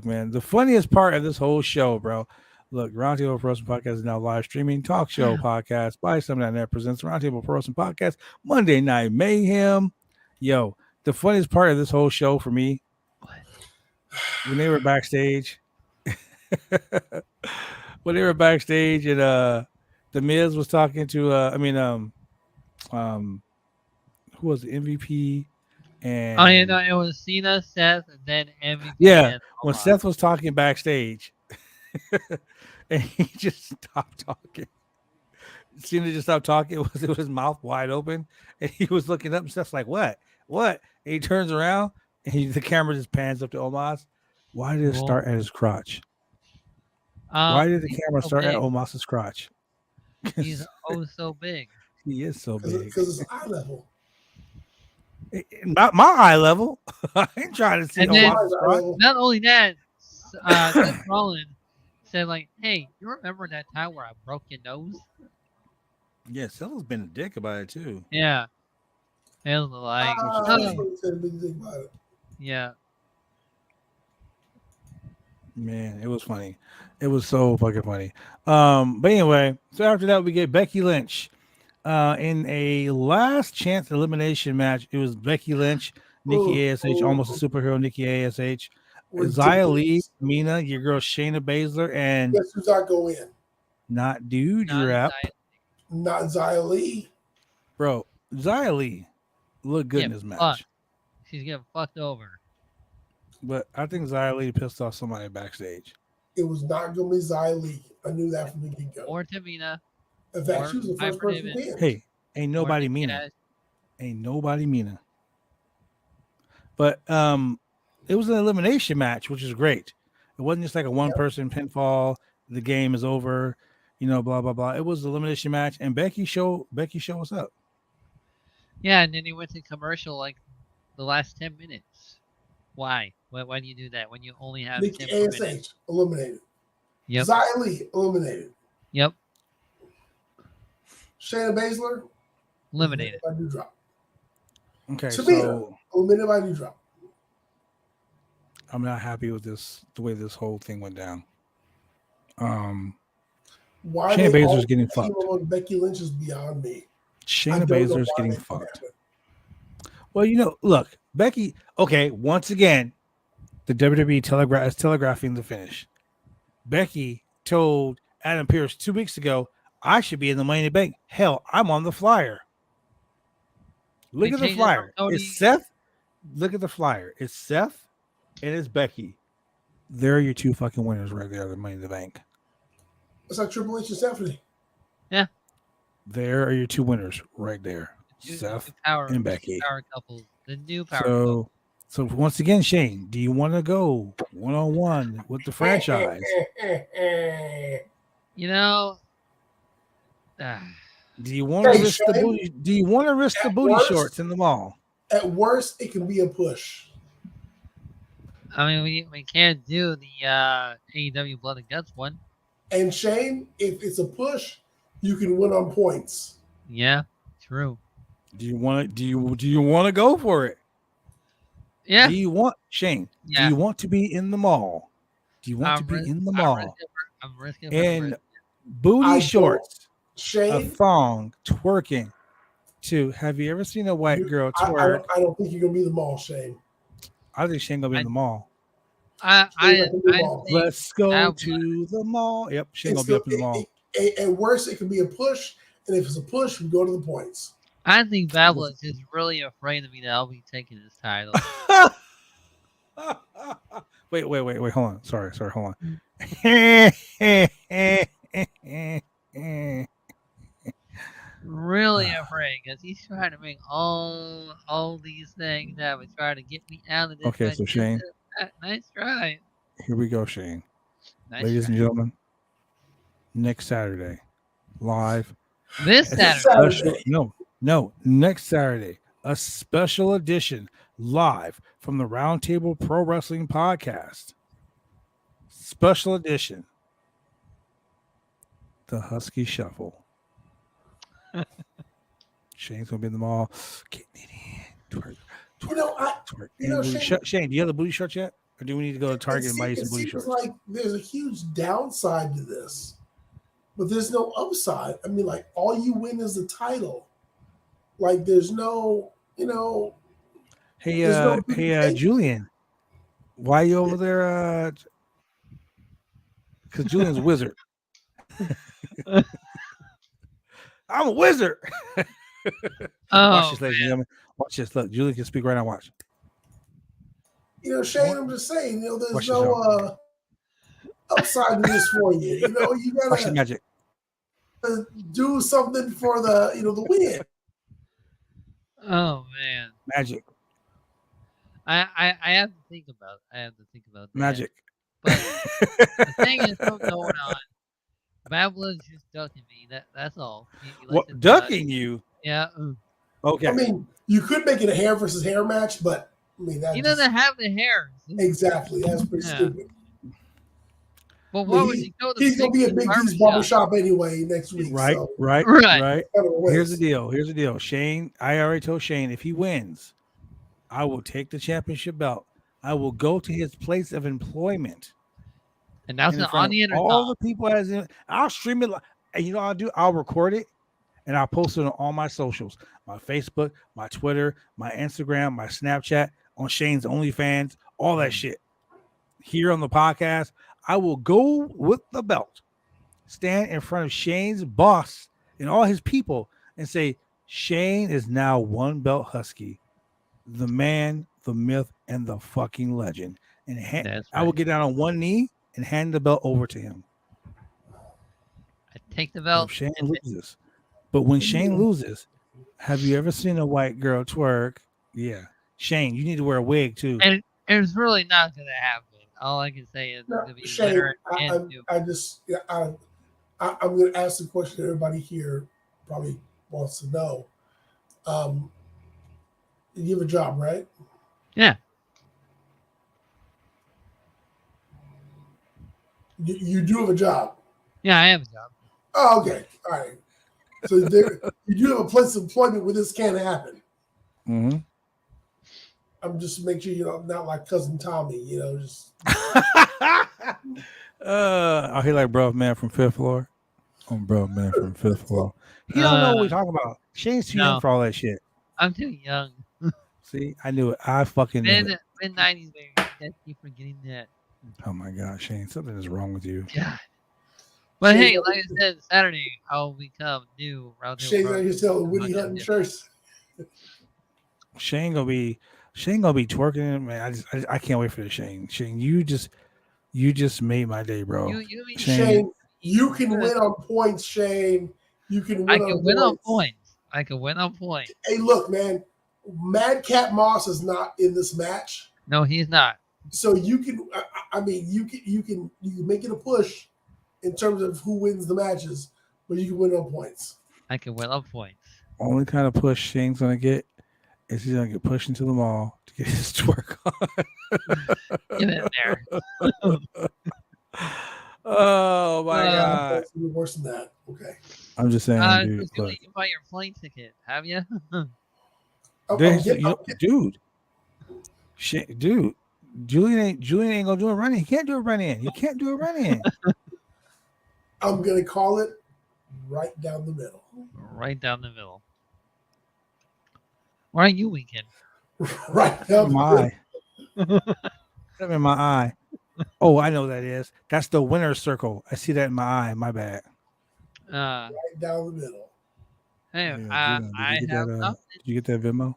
man. The funniest part of this whole show, bro. Look, Roundtable Pro Wrestling Podcast is now live streaming talk show podcast by Something.net presents Roundtable Pro Wrestling Podcast Monday Night Mayhem. Yo, the funniest part of this whole show for me, when they were backstage, and The Miz was talking to who was the MVP? And Oh, you know, it was Cena, Seth, and then MVP. yeah, And when Omos. Seth was talking backstage, and he just stopped talking. Cena just stopped talking. It was his mouth wide open, and he was looking up, and Seth's like, "What? What?" And he turns around, and the camera just pans up to Omos. Why did it start at his crotch? Why did the He's camera so start at big. Omos's crotch? He's oh so big. He is so big. Because it's eye level. Not my eye level. I ain't trying to see And then- Omos's crotch. Not only that, Seth Rollins said like, "Hey, you remember that time where I broke your nose?" Yeah, Seth's been a dick about it too. Yeah. It was like, That's what he said a big thing about it. yeah. Man, it was funny. It was so fucking funny. But anyway, so after that we get Becky Lynch. In a last chance elimination match, it was Becky Lynch, Nikki ASH, almost a superhero, Nikki ASH, Xia Li, Mina, your girl Shayna Baszler, and Guess who's not go in? not Doudrop. Not Xia Li. Bro, Xia Li looked good in this match. Fucked. She's getting fucked over. But I think Xia Li pissed off somebody backstage. It was not going to be Xia Li. I knew that from the get-go. Or Tamina. In fact, she was the first person to win. Hey, ain't nobody Mina. Ain't nobody Mina. But it was an elimination match, which is great. It wasn't just like a one-person pinfall. The game is over, blah blah blah. It was an elimination match, and Becky show us up. Yeah, and then he went to commercial like the last 10 minutes. Why? Why do you do that when you only have Nikki 10 ASH minutes? eliminated. Yep. Xia Li eliminated. Yep. Shayna Baszler Eliminated. by Doudrop. Okay, Tamina so eliminated by Doudrop. I'm not happy with the way this whole thing went down. Why Shayna Baszler's getting fucked. On Becky Lynch is beyond me. Shayna Baszler's getting fucked. Well, look, Becky. Okay, once again, the WWE is telegraphing the finish. Becky told Adam Pearce 2 weeks ago, "I should be in the Money in the Bank." Hell, I'm on the flyer. Look at the flyer. It's Seth. Look at the flyer. It's Seth and it's Becky. There are your two fucking winners right there, the Money in the Bank. It's like Triple H and Stephanie. Yeah. There are your two winners right there. Seth and Becky. Power couple. The new power couple. So once again, Shane, do you want to go one-on-one with the franchise? Do you want to risk the booty? Do you want to risk the booty shorts in the mall? At worst, it can be a push. I mean, we can't do the AEW Blood and Guts one. And Shane, if it's a push, you can win on points. Yeah, true. Do you want to go for it? Yeah. Do you want Shane? Yeah. Do you want to be in the mall? Do you want to be in the mall? I'm risking and booty shorts, Shane, a thong, twerking. Have you ever seen a white girl twerk? I don't think you're gonna be in the mall, Shane. I think Shane gonna be in the mall. Let's go to the mall. Yep, Shane gonna be up in the mall. At worst, it can be a push, and if it's a push, we go to the points. I think Babylon is really afraid of me that I'll be taking this title. Wait, hold on. Sorry, hold on. Really afraid because he's trying to make all these things happen, trying to get me out of this. Okay, so Shane, nice try. Here we go, Shane. Nice Ladies try. and gentlemen, next Saturday, live. This Saturday. Next Saturday, a special edition live from the Roundtable Pro Wrestling Podcast. Special edition. The Huskey Shuffle. Shane's gonna be in the mall. Get me in. Twerk. Shane, do you have the booty shorts yet? Or do we need to go to Target and buy you some booty shorts? Like there's a huge downside to this, but there's no upside. I mean, like all you win is the title. Like there's no, Hey, Julian, why are you over there? Because Julian's a wizard. I'm a wizard. Oh, Watch this, ladies and man. gentlemen. Watch this. Look, Julian can speak right now. Watch. Shane, I'm just saying, there's Watch no upside to this for you. You Watch the gotta magic. do something for the the win. Oh man. Magic. I have to think about it. I have to think about that. Magic. But the thing is still going on. Bad Blood's just ducking me. That's all. He likes What, to ducking you? Yeah. Okay. I mean, you could make it a hair versus hair match, but I mean that He doesn't have the hair. exactly. That's pretty Yeah. stupid. But what would you go to? He's gonna be at Big D's barbershop anyway next week. Right, so. right. Kind of a Here's the waste. deal. Shane, I already told Shane if he wins, I will take the championship belt. I will go to his place of employment. And that's in an front of onion or all not? the people as in, I'll stream it. And you know what I'll do? I'll record it and I'll post it on all my socials, my Facebook, my Twitter, my Instagram, my Snapchat, on Shane's OnlyFans, all that shit. Here on the podcast, I will go with the belt, stand in front of Shane's boss and all his people and say, Shane is now one belt Husky, the man, the myth, and the fucking legend. And I will get down on one knee and hand the belt over to him. I take the belt. If Shane loses. But when Shane loses, have you ever seen a white girl twerk? Yeah. Shane, you need to wear a wig too. And it's really not going to happen. All I can say is No, to be Shane, winner I'm going to ask the question everybody here probably wants to know. You have a job, right? Yeah. You do have a job. Yeah, I have a job. Oh, okay. All right. So you do have a place of employment where this can't happen. Mm-hmm. I'm just make sure I'm not like cousin Tommy, just I hear like bro man from fifth floor. I'm bro man from fifth floor. He don't know what we're talking about. Shane's too young for all that shit. I'm too young. See, I knew it. I fucking knew it. Mid-90s, baby. I keep forgetting that. Oh my god, Shane, something is wrong with you. God. But hey, like I said, Saturday I'll become new Roundtable. Shane's gonna just tell Woody Hunting shirts. Shane gonna be twerking, man. I can't wait for this, Shane. Shane, you just made my day, bro. Shane, you can win on points, Shane. You can win. I can win on points. I can win on points. Hey, look, man. Madcap Moss is not in this match. No, he's not. So you can. I mean, you can make it a push in terms of who wins the matches, but you can win on points. I can win on points. Only kind of push Shane's gonna get is he's gonna get pushed into the mall to get his twerk on. Get in there. Oh my god! That's even worse than that. Okay. I'm just saying, dude. Julian, you buy your plane ticket, have you? Dude, Julian ain't gonna do a run in. He can't do a run in. I'm gonna call it right down the middle. Right down the middle. Where are you weekend? Right down my eye. In my eye. Oh, I know what that is. That's the winner's circle. I see that in my eye. My bad. Right down the middle. Hey, Yeah, I have nothing. Did you get that Venmo?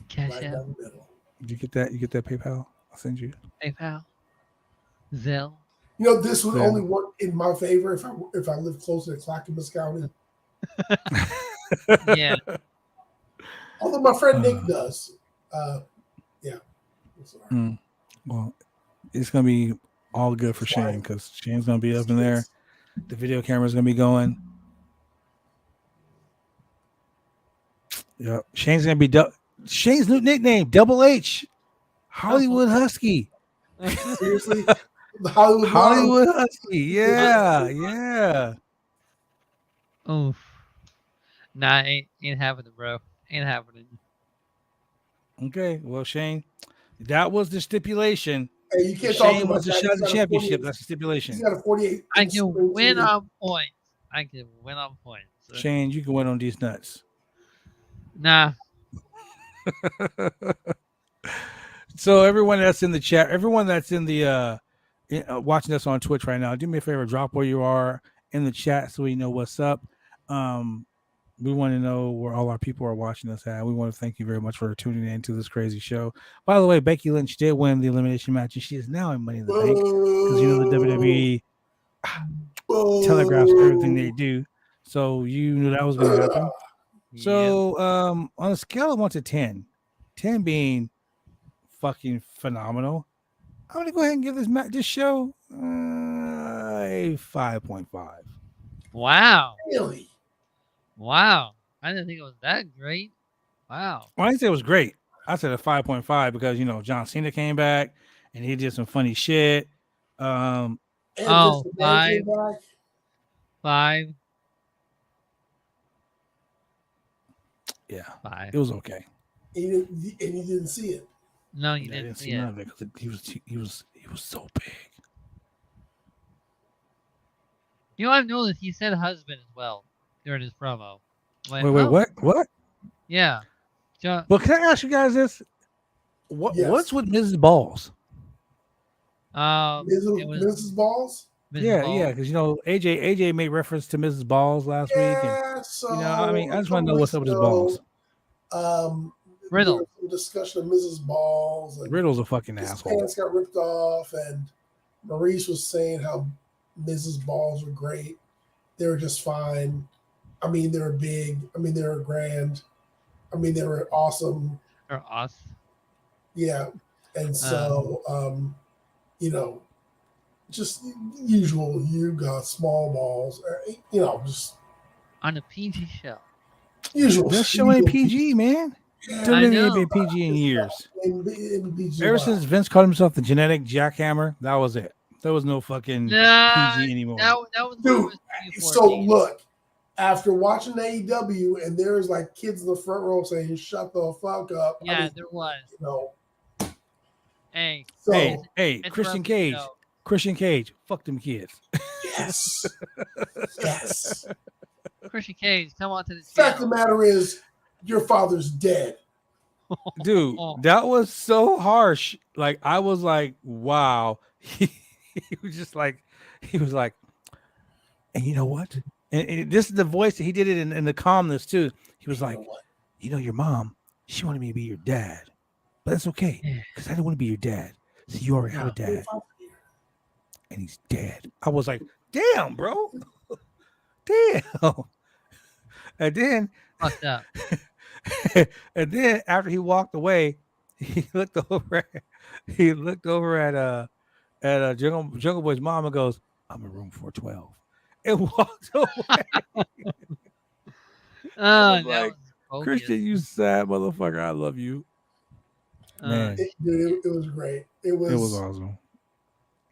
Cash Right out. down the middle. Did you get that? You get that PayPal? I'll send you. PayPal. Zelle. This would only work in my favor if I live closer to Clackamas County. Yeah. Although my friend Nick does. Yeah. Well, it's gonna be all good for Shane because Shane's gonna be up in there. The video camera's gonna be going. Yep. Shane's gonna be Shane's new nickname, Double H, Hollywood Husky. Seriously, the Hollywood Husky. Yeah. Oof. Nah, ain't happening, bro. Ain't happening. Okay. Well, Shane, that was the stipulation. Hey, you can't Shane talk wants to about shut the championship. That's the stipulation. He's got a 48. I can win on points. So. Shane, you can win on these nuts. Nah. So everyone that's in the chat, everyone that's in the watching us on Twitch right now, do me a favor, drop where you are in the chat so we know what's up. We want to know where all our people are watching us at. We want to thank you very much for tuning in to this crazy show. By the way, Becky Lynch did win the elimination match, and she is now in Money in the Bank because the WWE telegraphs everything they do. So you knew that was going to happen. So on a scale of 1 to 10, 10 being fucking phenomenal, I'm going to go ahead and give this show a 5.5. Wow. Really? Wow. I didn't think it was that great. Wow. Well, I didn't say it was great. I said a 5.5 because, John Cena came back and he did some funny shit. And Oh, Vince McMahon came 5. back. 5. Yeah. 5. It was okay. And you didn't see it. No, you I didn't see none it. of it because he was so big. You know, I've noticed he said husband as well during his promo. Like, Wait, what? Yeah. Well, can I ask you guys this? Yes. What's with Mrs. Balls? Mrs. Balls? Mrs. Balls. Yeah, because AJ made reference to Mrs. Balls last week. And, So I just want to know what's up with his balls. Riddle. There was some discussion of Mrs. Balls. And Riddle's a fucking his asshole. pants got ripped off, and Maurice was saying how Mrs. Balls were great. They were just fine. I mean, they were big. I mean, they were grand. I mean, they were awesome. Or us. Yeah. And so, just usual, you got small balls, just on a PG show. Usual. This show ain't PG, man. WWE ain't been know. PG in years. PG Ever since Vince called himself the genetic jackhammer, that was it. There was no fucking PG anymore. That was Dude, so look, after watching AEW, and there's like kids in the front row saying, "Shut the fuck up." Yeah, there was. Hey, Christian Cage. Show. Christian Cage, fuck them kids. Yes. Yes. Christian Cage, come on to the fact of the matter is, your father's dead. Dude, that was so harsh. Like, I was like, wow. He was like, and you know what? And this is the voice that he did it in the calmness too. He was like, your mom, she wanted me to be your dad, but that's okay because I didn't want to be your dad. So you already have a dad, and he's dead. I was like, damn, bro, damn. And then, fucked up. And then after he walked away, he looked over at Jungle Boy's mom and goes, "I'm in room 412," and walked away. Like, Christian, you sad motherfucker. I love you, man. It was great. It was awesome.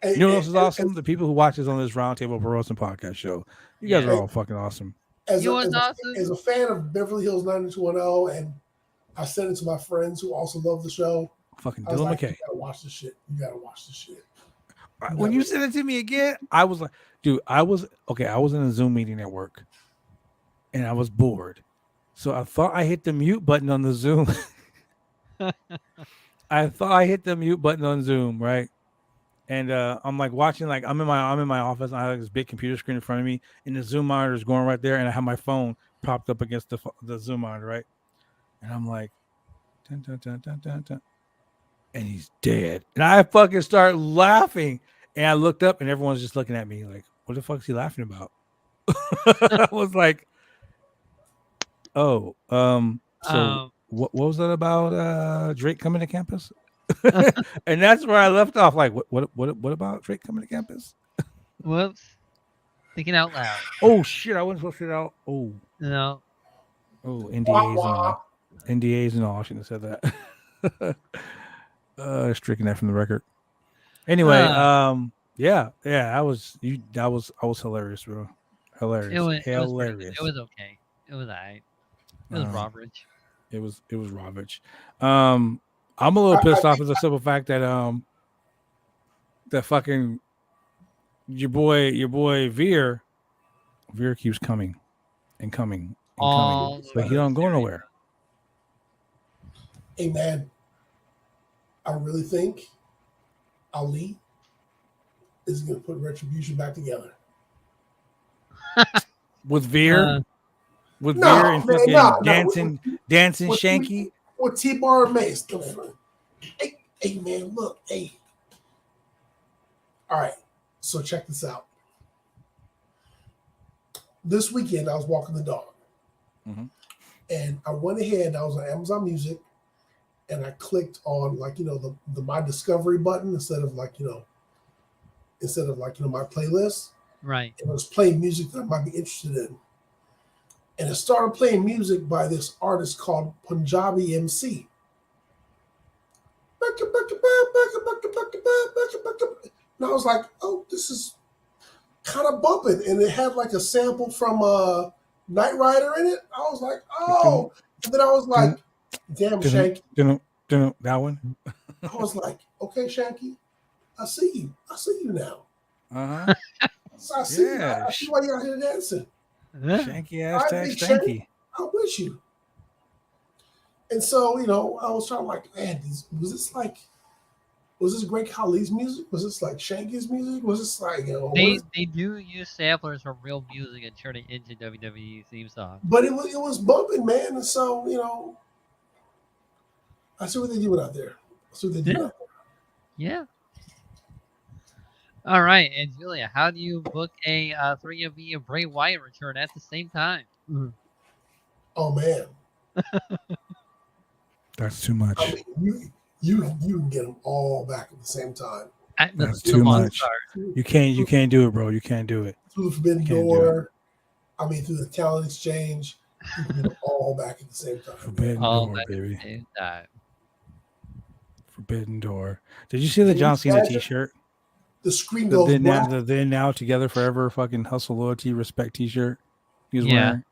You know what else is awesome? The people who watch us on this Roundtable Pro Wrestling podcast show. You guys are all fucking awesome. As a fan of Beverly Hills 90210, and I sent it to my friends who also love the show. Fucking Dylan McKay. You gotta watch this shit. When you sent it to me again, I was like, dude, I was in a Zoom meeting at work and I was bored. So I thought I hit the mute button on the Zoom. Right? And I'm like watching, like I'm in my office. And I have this big computer screen in front of me, and the Zoom monitor is going right there, and I have my phone propped up against the Zoom monitor, right? And I'm like, dun, dun, dun, dun, dun, dun. And he's dead. And I fucking start laughing, and I looked up, and everyone's just looking at me like, "What the fuck is he laughing about?" I was like, "Oh, so what was that about? Drake coming to campus?" And that's where I left off. Like, what about Drake coming to campus? Whoops. Thinking out loud. Oh shit! I wasn't supposed to say that out. Oh no. Oh, NDAs and all. I shouldn't have said that. Stricken that from the record. Anyway, yeah. I was hilarious, bro. Hilarious. Hilarious. It was okay. It was alright. It was Roberts. It was Roberts. I'm a little pissed off at the simple fact that that fucking your boy Veer keeps coming and coming and coming, but he don't go nowhere. Hey man, I really think Ali is going to put Retribution back together with Veer. with No, beer and man, fucking no. dancing With Shanky. With T-Bar and Mace. Hey, man, look, hey. All right, so check this out. This weekend, I was walking the dog. Mm-hmm. And I went ahead, I was on Amazon Music, and I clicked on the My Discovery button instead of my playlist. Right. And it was playing music that I might be interested in. And it started playing music by this artist called Punjabi MC. And I was like, oh, this is kind of bumping. And it had like a sample from Knight Rider in it. I was like, oh. And then I was like, damn, Shanky. That one? I was like, okay, Shanky, I see you. I see you now. Uh-huh. So I see you. I see why you're out here dancing. Shanky hashtag Shanky. I'm with you. And so, I was trying to like, man, was this Great Khali's music? Was this like Shanky's music? Was this like, They do use samplers from real music and turn it into WWE theme song. But it was bumping, man. And so, I see what they do out there. Yeah. All right, and Julia, how do you book a 3MB and Bray Wyatt return at the same time? Oh man, that's too much. I mean, you can get them all back at the same time. That's too much. You can't do it, bro. You can't do it. Through the Forbidden Door, through the talent exchange, you can get them all back at the same time. Forbidden Door, baby. Forbidden Door. Did you see the John Cena T-shirt? The screen goes black. They're now together forever. Fucking hustle, loyalty, respect T-shirt. He was wearing.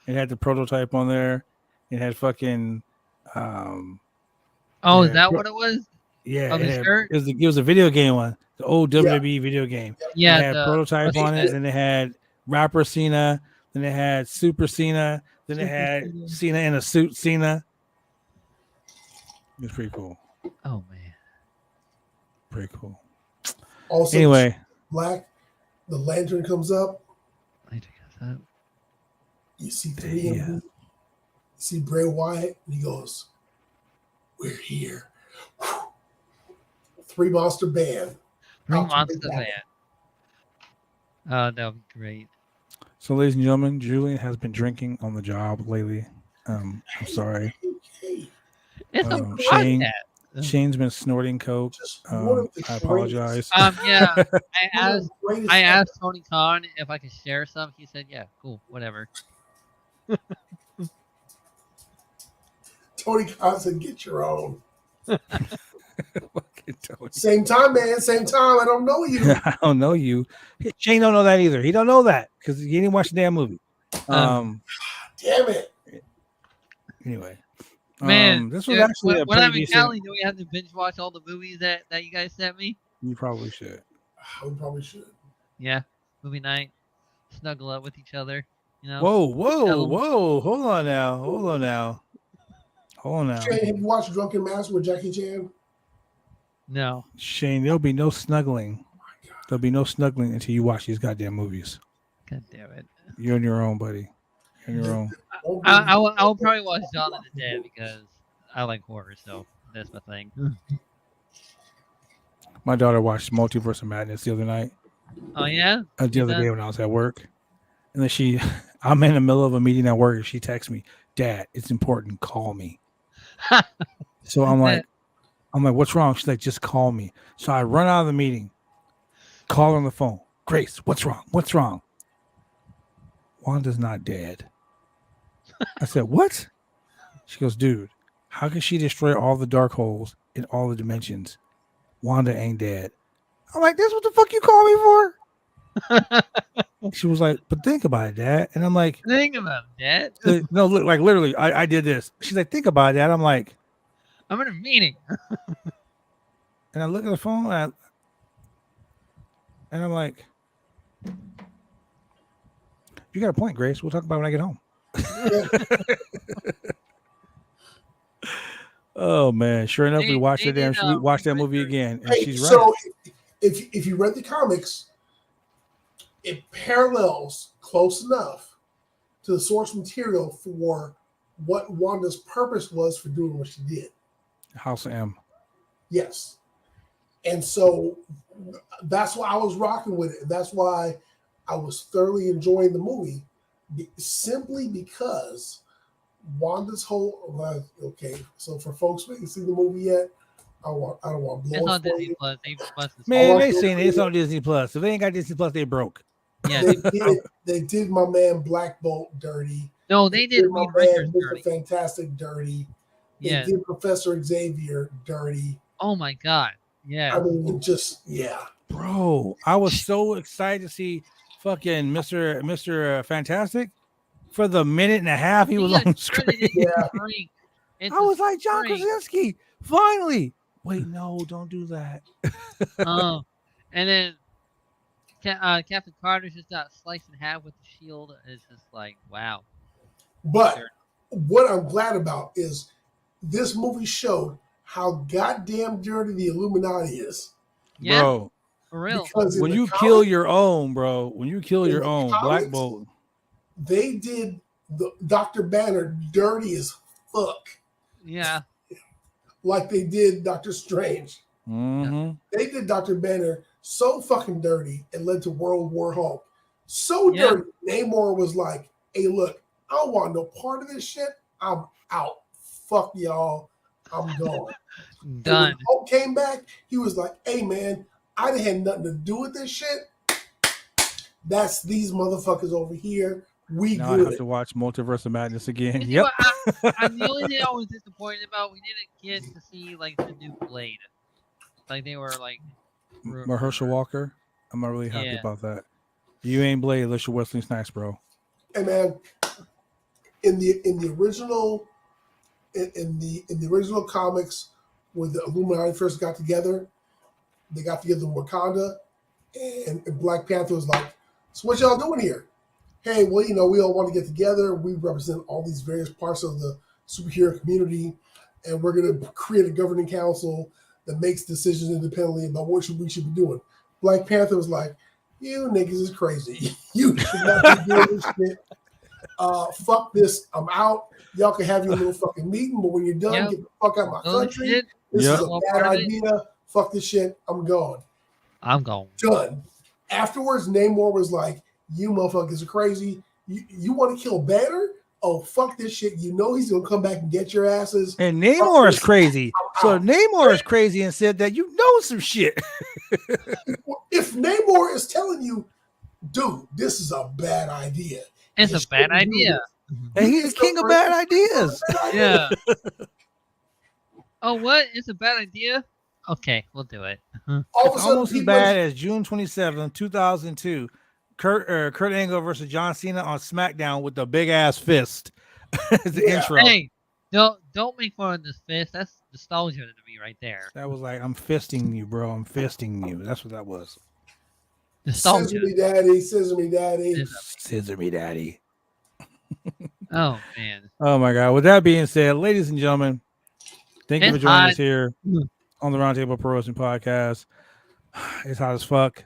It had the prototype on there. It had fucking. Is that what it was? Yeah, it was a video game one, the old WWE video game. Yeah, it had prototype on it. Then it had rapper Cena. Then it had Super Cena. Then it had Cena in a suit. Cena. It was pretty cool. Oh man, pretty cool. Also, anyway, black. The lantern comes up. You see you see Bray Wyatt, and he goes, "We're here." 3 Monster Band. 3 Monster Band. Oh, that would be great. So, ladies and gentlemen, Julian has been drinking on the job lately. I'm sorry. Shane's been snorting coke. I apologize. I asked Tony Khan if I could share some. He said, "Yeah, cool, whatever." Tony Khan said, "Get your own." Same time, man. Same time. I don't know you. I don't know you. Shane don't know that either. He don't know that because he didn't watch the damn movie. Damn it. Anyway. Man, this was actually when I'm in Cali, do we have to binge watch all the movies that you guys sent me? You probably should. We probably should. Yeah, movie night, snuggle up with each other. Whoa! Hold on now. Shane, have you watched Drunken Master with Jackie Chan? No. Shane, there'll be no snuggling. There'll be no snuggling until you watch these goddamn movies. God damn it! You're on your own, buddy. You're on your own. I'll probably watch Dawn of the Dead because I like horror, so that's my thing. My daughter watched Multiverse of Madness the other night. Oh yeah? The other day when I was at work. And then I'm in the middle of a meeting at work and she texts me, "Dad, it's important, call me." So I'm like, what's wrong? She's like, "Just call me." So I run out of the meeting, call her on the phone. "Grace, what's wrong? What's wrong?" "Wanda's not dead." I said, "What?" She goes, "Dude, how can she destroy all the dark holes in all the dimensions? Wanda ain't dead." I'm like, "That's what the fuck you call me for?" She was like, "But think about it, Dad." And I'm like, "Think about it, Dad." No, look, like literally, I did this. She's like, "Think about it, Dad." I'm like, "I'm in a meeting." And I look at the phone and I'm like, "You got a point, Grace. We'll talk about it when I get home." Oh man! Sure enough, we watched that movie again, and she's right. So, if you read the comics, it parallels close enough to the source material for what Wanda's purpose was for doing what she did. House of M. Yes. And so that's why I was rocking with it. That's why I was thoroughly enjoying the movie, simply because Wanda's whole okay. So for folks who haven't seen the movie yet, I don't want to blow It's on it for Disney you. Plus. Man, they seen it. It's on Disney Plus. If they ain't got Disney Plus, they broke. Yeah, They did my man Black Bolt dirty. no, they did my Reed man Richards Mr. dirty. Fantastic dirty. They Yeah. did Professor Xavier dirty. Oh my god. Yeah. I mean, just yeah. Bro, I was so excited to see fucking Mr. Fantastic for the minute and a half he was on screen. Yeah. I was like, John Krasinski, finally. Wait, no, don't do that. Oh, and then Captain Carter's just got sliced in half with the shield. It's just like, wow. But what I'm glad about is this movie showed how goddamn dirty the Illuminati is. Yeah, bro, for real. Because when you kill your own, bro, when you kill your own, Black Bolt. They did the Dr. Banner dirty as fuck. Yeah. Like they did Doctor Strange. Mm-hmm. They did Dr. Banner so fucking dirty it led to World War Hulk. So dirty. Namor was like, hey, look, I don't want no part of this shit. I'm out. Fuck y'all. I'm gone. Done. When Hulk came back, he was like, hey, man, I didn't have nothing to do with this shit. That's these motherfuckers over here. We now good. I have to watch Multiverse of Madness again. And Yep. the only thing I was disappointed about, we didn't get to see like the new Blade. Like they were like Mahershala Walker. I'm not really happy about that. You ain't Blade unless you're Wesley Snipes, bro. Hey man, in the original comics, when the Illuminati first got together, they got together in Wakanda, and Black Panther was like, "So what y'all doing here?" Hey, well, we all want to get together. We represent all these various parts of the superhero community, and we're going to create a governing council that makes decisions independently about what we should be doing. Black Panther was like, you niggas is crazy. You should not be doing this shit. Fuck this. I'm out. Y'all can have your little fucking meeting, but when you're done, get the fuck out of my country. This is a bad idea. Fuck this shit. I'm gone. I'm gone. Done. Afterwards, Namor was like, you motherfuckers are crazy. You want to kill Banner? Oh, fuck this shit. You know he's going to come back and get your asses. And Namor is crazy. So Namor is crazy and said that you know some shit. If Namor is telling you, dude, this is a bad idea. It's a bad idea. And he's the king of bad ideas. Yeah. Oh, what? It's a bad idea? Okay, we'll do it. It's almost as bad as June 27th, 2002. Kurt Angle versus John Cena on SmackDown with the big ass fist. The intro. Hey, don't make fun of this fist. That's nostalgia to me right there. That was like, I'm fisting you, bro. I'm fisting you. That's what that was. Nostalgia. Scissor me, daddy. Scissor me, daddy. Scissor me, daddy. Oh man. Oh my God. With that being said, ladies and gentlemen, thank you for joining us here on the Roundtable Pro Wrestling Podcast. It's hot as fuck.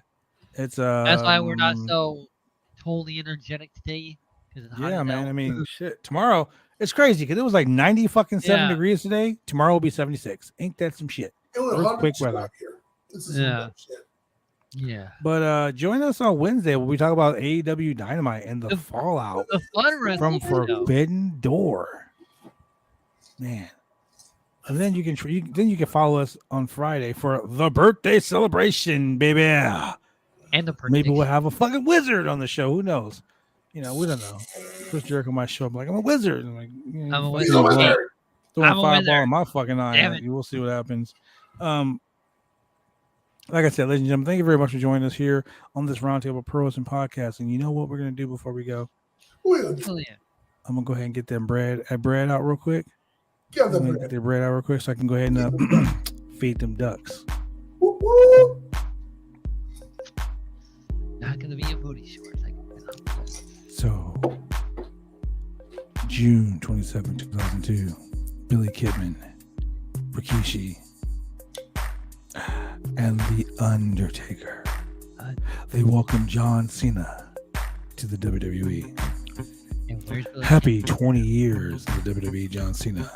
It's that's why we're not so totally energetic today. Yeah, man. I mean, shit. Tomorrow it's crazy because it was like 97 degrees today. Tomorrow will be 76. Ain't that some shit? It was quick weather. Here. This is some shit. Yeah. But join us on Wednesday when we talk about AEW Dynamite and the fallout from Forbidden Door. Man. And then you can follow us on Friday for the birthday celebration, baby. And the maybe we'll have a fucking wizard on the show. Who knows? We don't know. Chris Jericho might show up like, I'm a wizard. I'm like, I'm a wizard. Throwing a fireball in my fucking eye. You will see what happens. Like I said, ladies and gentlemen, thank you very much for joining us here on this Roundtable Pro Wrestling Podcast. And you know what we're gonna do before we go? I'm gonna go ahead and get them bread out real quick. Get their bread out real quick so I can go ahead and feed them ducks. Not gonna be a booty shorts. So, June 27, 2002, Billy Kidman, Rikishi, and The Undertaker. They welcome John Cena to the WWE. Happy 20 years in the WWE, John Cena.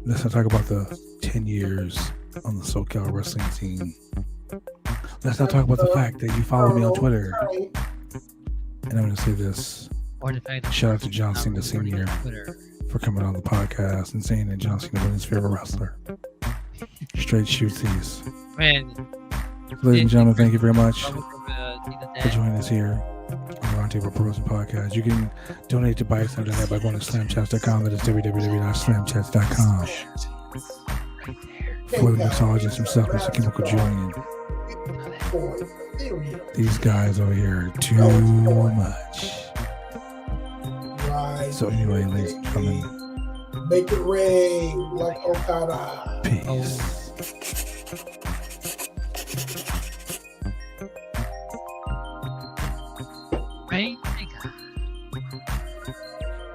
Let's not talk about the 10 years on the SoCal wrestling scene. Let's not talk about the fact that you follow me on Twitter. And I'm going to say this. Shout out to John Cena Sr. for coming on the podcast and saying that John Cena was his favorite wrestler. Straight shoots these. Man. Ladies and gentlemen, thank you very much for joining us here on the Roundtable Pro Wrestling Podcast. You can donate to Bites under that by going to slamchats.com. That is www.slamchats.com. For the mixologist himself, Mr. Chemical Julian. These guys over here are too much. Right. So anyway, ladies and gentlemen, make it rain like Okada. Peace.